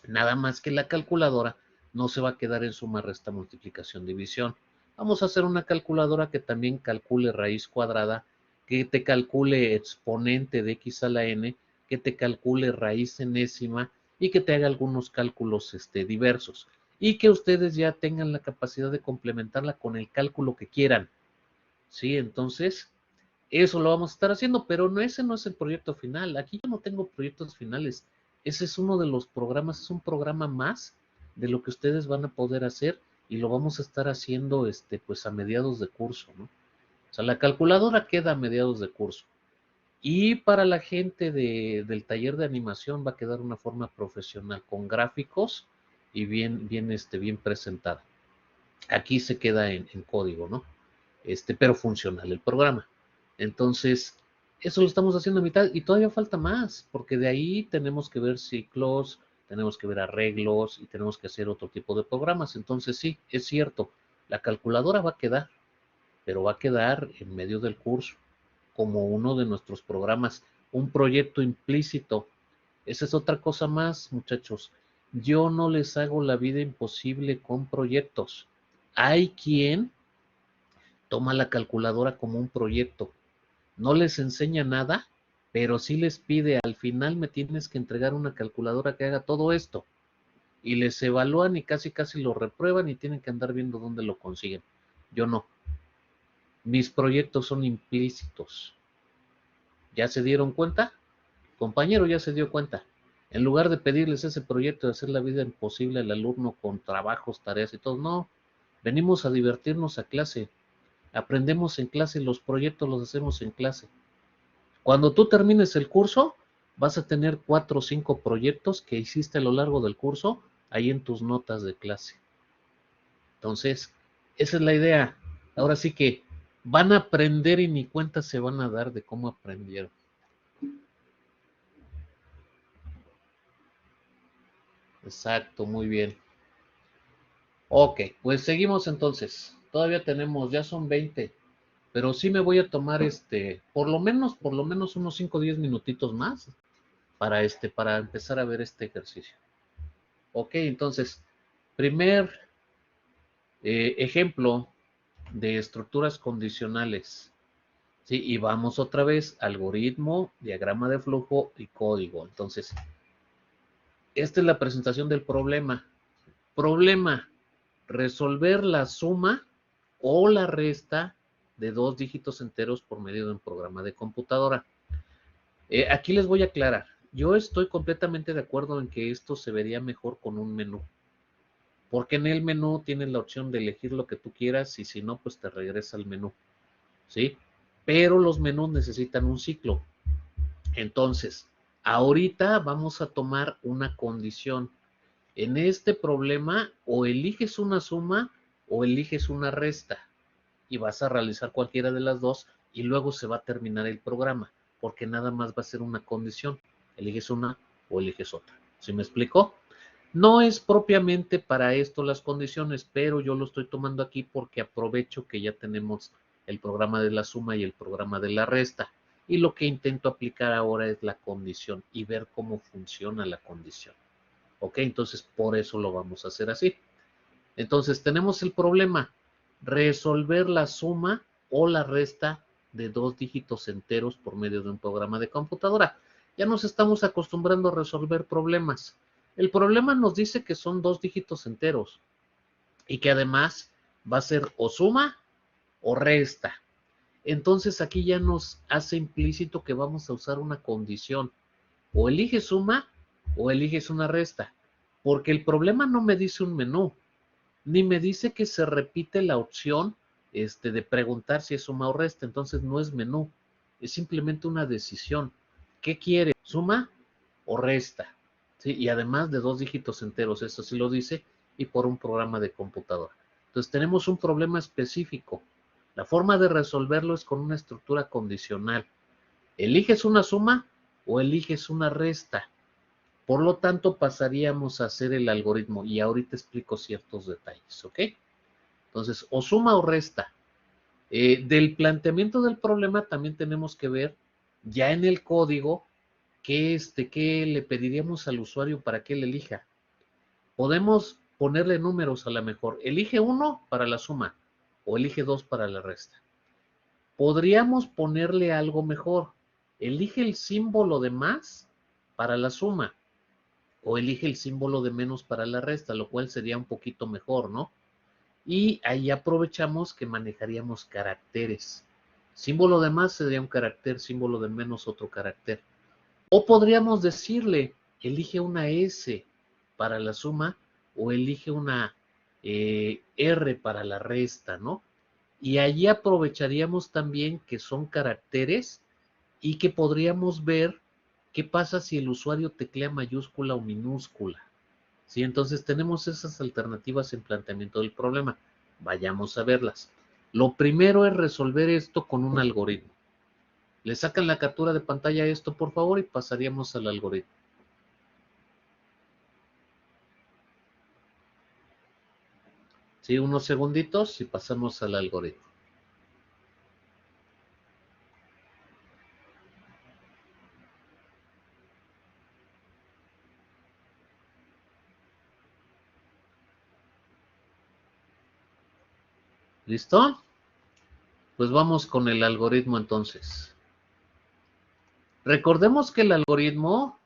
Nada más que la calculadora no se va a quedar en suma, resta, multiplicación, división. Vamos a hacer una calculadora que también calcule raíz cuadrada, que te calcule exponente de x a la n, que te calcule raíz enésima y que te haga algunos cálculos diversos. Y que ustedes ya tengan la capacidad de complementarla con el cálculo que quieran. ¿Sí? Entonces, eso lo vamos a estar haciendo, pero ese no es el proyecto final. Aquí yo no tengo proyectos finales. Ese es uno de los programas, es un programa más de lo que ustedes van a poder hacer, y lo vamos a estar haciendo pues a mediados de curso, ¿no? O sea, la calculadora queda a mediados de curso. Y para la gente del taller de animación va a quedar una forma profesional, con gráficos y bien presentada. Aquí se queda en código, ¿no? pero funcional el programa. Entonces, eso lo estamos haciendo a mitad y todavía falta más, porque de ahí tenemos que ver ciclos, tenemos que ver arreglos y tenemos que hacer otro tipo de programas. Entonces, sí, es cierto, la calculadora va a quedar, pero va a quedar en medio del curso, como uno de nuestros programas, un proyecto implícito. Esa es otra cosa más, muchachos. Yo no les hago la vida imposible con proyectos. Hay quien toma la calculadora como un proyecto. No les enseña nada, pero sí les pide, al final me tienes que entregar una calculadora que haga todo esto. Y les evalúan y casi lo reprueban y tienen que andar viendo dónde lo consiguen. Yo no. Mis proyectos son implícitos. ¿Ya se dieron cuenta? Compañero, ya se dio cuenta. En lugar de pedirles ese proyecto de hacer la vida imposible al alumno con trabajos, tareas y todo, no. Venimos a divertirnos a clase. Aprendemos en clase y los proyectos los hacemos en clase. Cuando tú termines el curso, vas a tener 4 o 5 proyectos que hiciste a lo largo del curso ahí en tus notas de clase. Entonces, esa es la idea. Ahora sí que van a aprender y ni cuenta se van a dar de cómo aprendieron. Exacto, muy bien. Ok, pues seguimos entonces. Todavía tenemos, ya son 20. Pero sí me voy a tomar por lo menos unos 5 o 10 minutitos más para empezar a ver este ejercicio. Ok, entonces, primer ejemplo de estructuras condicionales. Sí, y vamos otra vez, algoritmo, diagrama de flujo y código. Entonces, esta es la presentación del problema. Problema, resolver la suma o la resta de 2 dígitos enteros por medio de un programa de computadora. Aquí les voy a aclarar. Yo estoy completamente de acuerdo en que esto se vería mejor con un menú. Porque en el menú tienes la opción de elegir lo que tú quieras y si no, pues te regresa al menú. ¿Sí? Pero los menús necesitan un ciclo. Entonces, ahorita vamos a tomar una condición. En este problema, o eliges una suma o eliges una resta. Y vas a realizar cualquiera de las dos y luego se va a terminar el programa, porque nada más va a ser una condición. Eliges una o eliges otra. ¿Sí me explicó? No es propiamente para esto las condiciones, pero yo lo estoy tomando aquí porque aprovecho que ya tenemos el programa de la suma y el programa de la resta. Y lo que intento aplicar ahora es la condición y ver cómo funciona la condición. ¿Ok? Entonces, por eso lo vamos a hacer así. Entonces, tenemos el problema. Resolver la suma o la resta de 2 dígitos enteros por medio de un programa de computadora. Ya nos estamos acostumbrando a resolver problemas. El problema nos dice que son 2 dígitos enteros y que además va a ser o suma o resta. Entonces aquí ya nos hace implícito que vamos a usar una condición. O eliges suma o eliges una resta. Porque el problema no me dice un menú, ni me dice que se repite la opción de preguntar si es suma o resta. Entonces no es menú, es simplemente una decisión. ¿Qué quiere? ¿Suma o resta? ¿Sí? Y además de 2 dígitos enteros, eso sí lo dice, y por un programa de computadora. Entonces tenemos un problema específico. La forma de resolverlo es con una estructura condicional. ¿Eliges una suma o eliges una resta? Por lo tanto, pasaríamos a hacer el algoritmo y ahorita explico ciertos detalles, ¿ok? Entonces, o suma o resta. Del planteamiento del problema también tenemos que ver ya en el código qué le pediríamos al usuario para que él elija. Podemos ponerle números a lo mejor. Elige 1 para la suma o elige 2 para la resta. Podríamos ponerle algo mejor. Elige el símbolo de más para la suma o elige el símbolo de menos para la resta, lo cual sería un poquito mejor, ¿no? Y ahí aprovechamos que manejaríamos caracteres. Símbolo de más sería un carácter, símbolo de menos otro carácter. O podríamos decirle, elige una S para la suma o elige una R para la resta, ¿no? Y allí aprovecharíamos también que son caracteres y que podríamos ver qué pasa si el usuario teclea mayúscula o minúscula. ¿Sí? Entonces tenemos esas alternativas en planteamiento del problema. Vayamos a verlas. Lo primero es resolver esto con un algoritmo. Le sacan la captura de pantalla a esto, por favor, y pasaríamos al algoritmo. Sí, unos segunditos y pasamos al algoritmo. ¿Listo? Pues vamos con el algoritmo entonces. Recordemos que el algoritmo,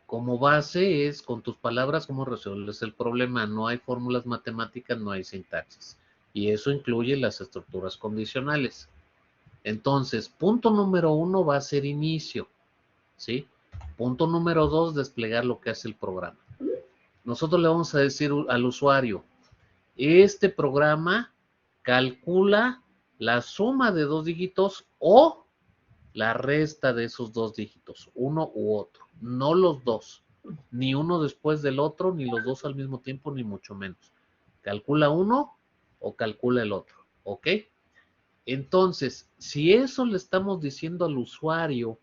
como base, es con tus palabras cómo resuelves el problema. No hay fórmulas matemáticas, no hay sintaxis. Y eso incluye las estructuras condicionales. Entonces, punto número 1 va a ser inicio, ¿sí? Punto número 2, desplegar lo que hace el programa. Nosotros le vamos a decir al usuario, este programa calcula la suma de 2 dígitos o la resta de esos 2 dígitos, uno u otro, no los dos, ni uno después del otro, ni los dos al mismo tiempo, ni mucho menos. Calcula uno o calcula el otro, ¿ok? Entonces, si eso le estamos diciendo al usuario,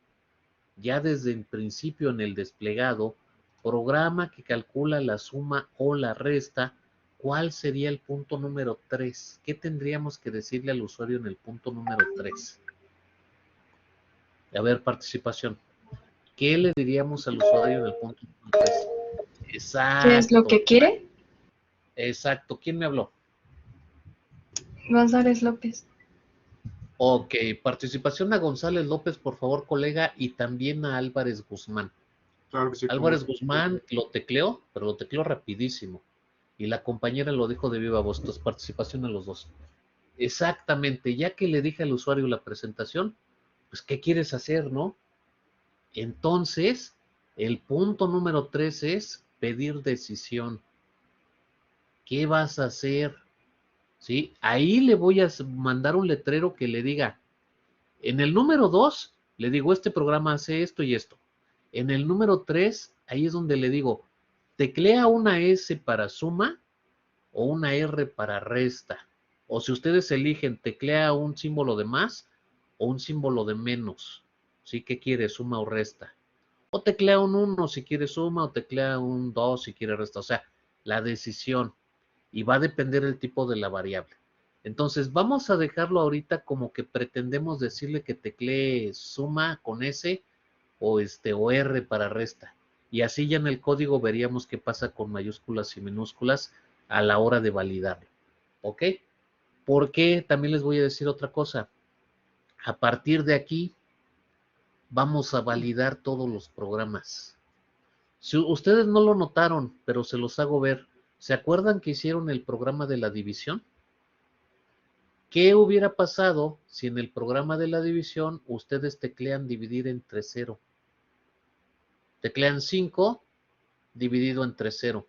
ya desde el principio en el desplegado, programa que calcula la suma o la resta, ¿cuál sería el punto número 3? ¿Qué tendríamos que decirle al usuario en el punto número 3? A ver, participación. ¿Qué le diríamos al usuario en el punto número 3? Exacto. ¿Qué es lo que quiere? Exacto. ¿Quién me habló? González López. Ok, participación a González López, por favor, colega, y también a Álvarez Guzmán. Claro que sí. Álvarez Guzmán lo tecleó, pero lo tecleó rapidísimo. Y la compañera lo dijo de viva voz. Entonces, participación a los dos. Exactamente, ya que le dije al usuario la presentación, pues, ¿qué quieres hacer, no? Entonces, el punto número 3 es pedir decisión. ¿Qué vas a hacer? ¿Sí? Ahí le voy a mandar un letrero que le diga, en el número 2, le digo, este programa hace esto y esto. En el número 3, ahí es donde le digo, teclea una S para suma o una R para resta. O si ustedes eligen, teclea un símbolo de más o un símbolo de menos. ¿Sí? ¿Qué quiere? ¿Suma o resta? O teclea un 1 si quiere suma o teclea un 2 si quiere resta. O sea, la decisión. Y va a depender el tipo de la variable. Entonces, vamos a dejarlo ahorita como que pretendemos decirle que teclee suma con S o R para resta. Y así ya en el código veríamos qué pasa con mayúsculas y minúsculas a la hora de validarlo. ¿Ok? Porque también les voy a decir otra cosa. A partir de aquí, vamos a validar todos los programas. Si ustedes no lo notaron, pero se los hago ver, ¿se acuerdan que hicieron el programa de la división? ¿Qué hubiera pasado si en el programa de la división ustedes teclean dividir entre 0? Teclean 5 dividido entre 0.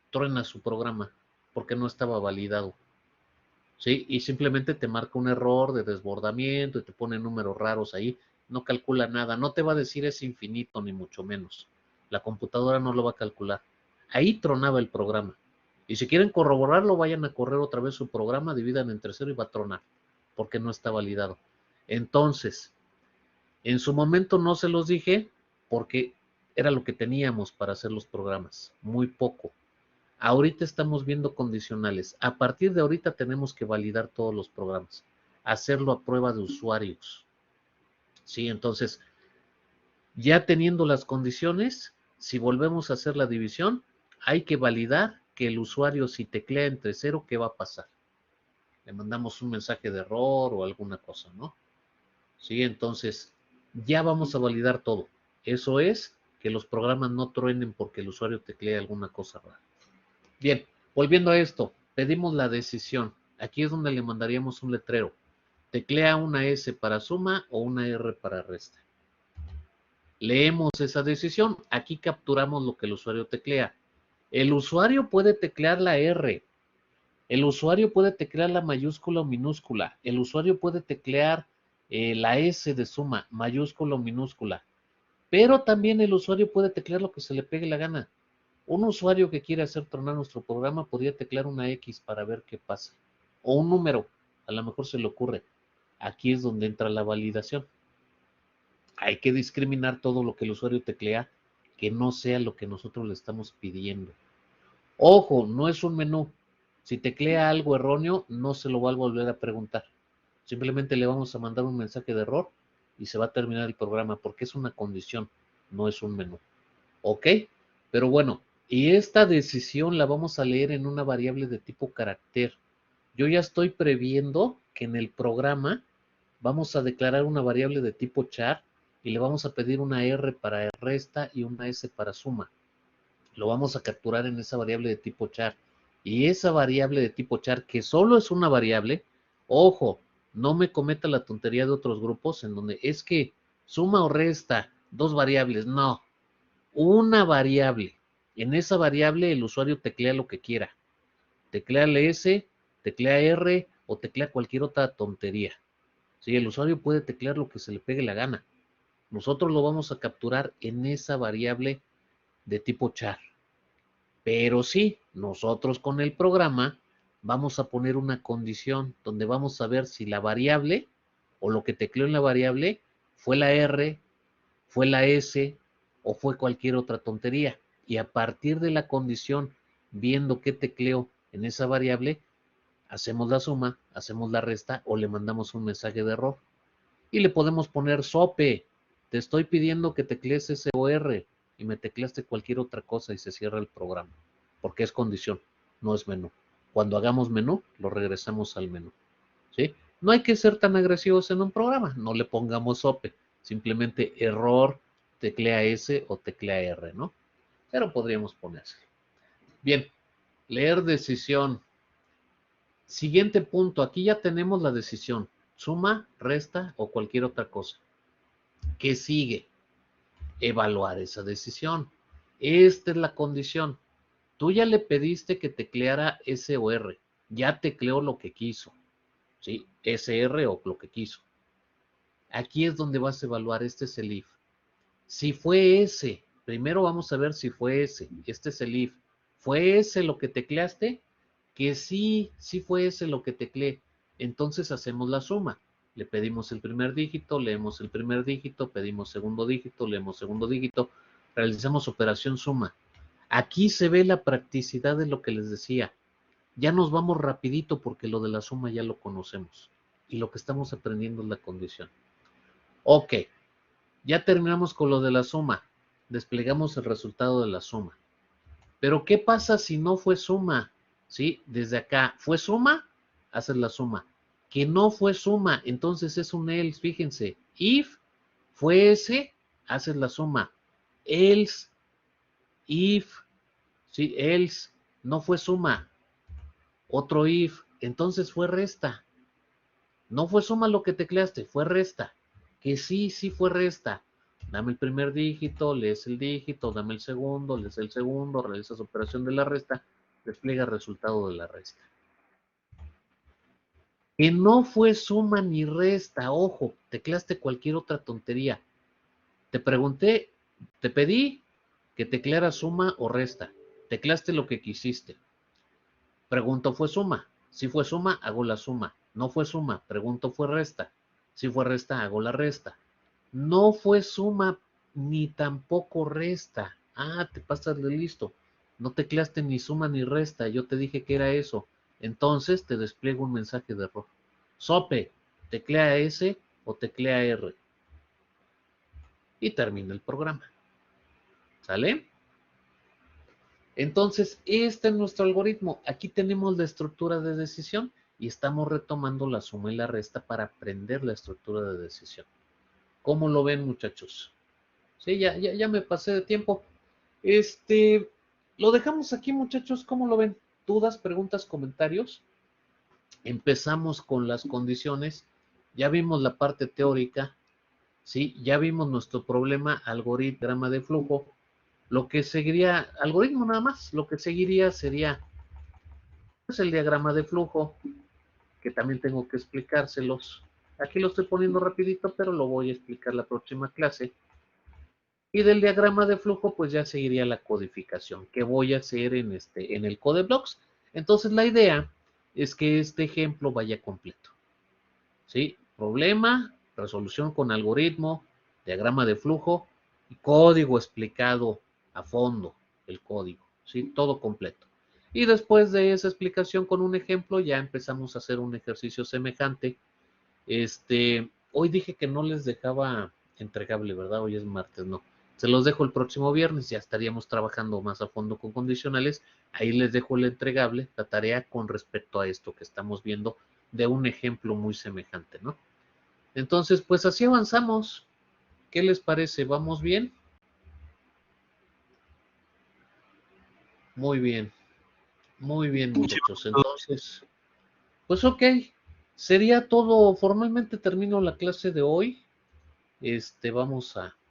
Truena su programa porque no estaba validado. ¿Sí? Y simplemente te marca un error de desbordamiento y te pone números raros ahí. No calcula nada. No te va a decir es infinito ni mucho menos. La computadora no lo va a calcular. Ahí tronaba el programa. Y si quieren corroborarlo, vayan a correr otra vez su programa, dividan entre 0 y va a tronar, porque no está validado. Entonces, en su momento no se los dije, porque era lo que teníamos para hacer los programas, muy poco. Ahorita estamos viendo condicionales. A partir de ahorita tenemos que validar todos los programas, hacerlo a prueba de usuarios. Sí, entonces, ya teniendo las condiciones, si volvemos a hacer la división, hay que validar que el usuario, si teclea entre 0, ¿qué va a pasar? Le mandamos un mensaje de error o alguna cosa, ¿no? Sí, entonces ya vamos a validar todo. Eso es que los programas no truenen porque el usuario teclea alguna cosa rara. Bien, volviendo a esto, pedimos la decisión. Aquí es donde le mandaríamos un letrero. Teclea una S para suma o una R para resta. Leemos esa decisión. Aquí capturamos lo que el usuario teclea. El usuario puede teclear la R. El usuario puede teclear la mayúscula o minúscula. El usuario puede teclear la S de suma, mayúscula o minúscula. Pero también el usuario puede teclear lo que se le pegue la gana. Un usuario que quiere hacer tronar nuestro programa podría teclear una X para ver qué pasa. O un número. a lo mejor se le ocurre. Aquí es donde entra la validación. Hay que discriminar todo lo que el usuario teclea que no sea lo que nosotros le estamos pidiendo. Ojo, no es un menú. Si teclea algo erróneo, no se lo va a volver a preguntar. Simplemente le vamos a mandar un mensaje de error y se va a terminar el programa porque es una condición, no es un menú. ¿Ok? Pero bueno, y esta decisión la vamos a leer en una variable de tipo carácter. Yo ya estoy previendo que en el programa vamos a declarar una variable de tipo char y le vamos a pedir una R para resta y una S para suma. Lo vamos a capturar en esa variable de tipo char. Y esa variable de tipo char, que solo es una variable, ojo, no me cometa la tontería de otros grupos en donde es que suma o resta, dos variables, no. Una variable. En esa variable el usuario teclea lo que quiera. Teclea S, teclea R o teclea cualquier otra tontería. Sí, el usuario puede teclear lo que se le pegue la gana. Nosotros lo vamos a capturar en esa variable de tipo char. Pero sí, nosotros con el programa vamos a poner una condición donde vamos a ver si la variable o lo que tecleó en la variable fue la R, fue la S o fue cualquier otra tontería. Y a partir de la condición, viendo qué tecleó en esa variable, hacemos la suma, hacemos la resta o le mandamos un mensaje de error. Y le podemos poner SOPE. Te estoy pidiendo que teclees S o R y me tecleaste cualquier otra cosa y se cierra el programa. Porque es condición, no es menú. Cuando hagamos menú, lo regresamos al menú. ¿Sí? No hay que ser tan agresivos en un programa. No le pongamos SOPE. Simplemente error, teclea S o teclea R, ¿no? Pero podríamos ponérselo. Bien, leer decisión. Siguiente punto, aquí ya tenemos la decisión. Suma, resta o cualquier otra cosa. ¿Qué sigue? Evaluar esa decisión. Esta es la condición. Tú ya le pediste que tecleara S o R. Ya tecleó lo que quiso. ¿Sí? SR o lo que quiso. Aquí es donde vas a evaluar. Este es el if. Si fue S, primero vamos a ver si fue S. Este es el if. ¿Fue S lo que tecleaste? Que sí fue S lo que tecleé. Entonces hacemos la suma. Le pedimos el primer dígito, leemos el primer dígito, pedimos segundo dígito, leemos segundo dígito, realizamos operación suma. Aquí se ve la practicidad de lo que les decía. Ya nos vamos rapidito porque lo de la suma ya lo conocemos. Y lo que estamos aprendiendo es la condición. Ok, ya terminamos con lo de la suma. Desplegamos el resultado de la suma. Pero ¿qué pasa si no fue suma? ¿Sí? Desde acá, ¿fue suma? Haces la suma. Que no fue suma, entonces es un else, fíjense. If fue S, haces la suma. Else, if, ¿sí? Else, no fue suma. Otro if, entonces fue resta. No fue suma lo que tecleaste, fue resta. Que sí fue resta. Dame el primer dígito, lees el dígito, dame el segundo, lees el segundo, realizas operación de la resta, despliega el resultado de la resta. Que no fue suma ni resta, ojo, tecleaste cualquier otra tontería. Te pregunté, te pedí que tecleara suma o resta. Tecleaste lo que quisiste. Pregunto, ¿fue suma? Si fue suma, hago la suma. No fue suma, pregunto, ¿fue resta? Si fue resta, hago la resta. No fue suma ni tampoco resta. Ah, te pasas de listo. No tecleaste ni suma ni resta. Yo te dije que era eso. Entonces te despliego un mensaje de error. SOPE, teclea S o teclea R. Y termina el programa. ¿Sale? Entonces, este es nuestro algoritmo. Aquí tenemos la estructura de decisión y estamos retomando la suma y la resta para aprender la estructura de decisión. ¿Cómo lo ven, muchachos? Sí, ya me pasé de tiempo. Lo dejamos aquí, muchachos. ¿Cómo lo ven? ¿Dudas, preguntas, comentarios? Empezamos con las condiciones. Ya vimos la parte teórica. ¿Sí? Ya vimos nuestro problema, algoritmo, diagrama de flujo. Lo que seguiría, algoritmo nada más, lo que seguiría sería pues, el diagrama de flujo, que también tengo que explicárselos. Aquí lo estoy poniendo rapidito, pero lo voy a explicar la próxima clase. Y del diagrama de flujo, pues ya seguiría la codificación, que voy a hacer en el CodeBlocks. Entonces la idea es que este ejemplo vaya completo. ¿sí? Problema, resolución con algoritmo, diagrama de flujo y código explicado a fondo, el código, ¿sí? Todo completo. Y después de esa explicación con un ejemplo, ya empezamos a hacer un ejercicio semejante. Hoy dije que no les dejaba entregable, ¿verdad? Hoy es martes, no. Se los dejo el próximo viernes, ya estaríamos trabajando más a fondo con condicionales. Ahí les dejo el entregable, la tarea con respecto a esto que estamos viendo de un ejemplo muy semejante, ¿no? Entonces, pues así avanzamos. ¿Qué les parece? ¿Vamos bien? Muy bien. Muy bien, muchachos. Entonces, pues ok. Sería todo. Formalmente termino la clase de hoy. Vamos a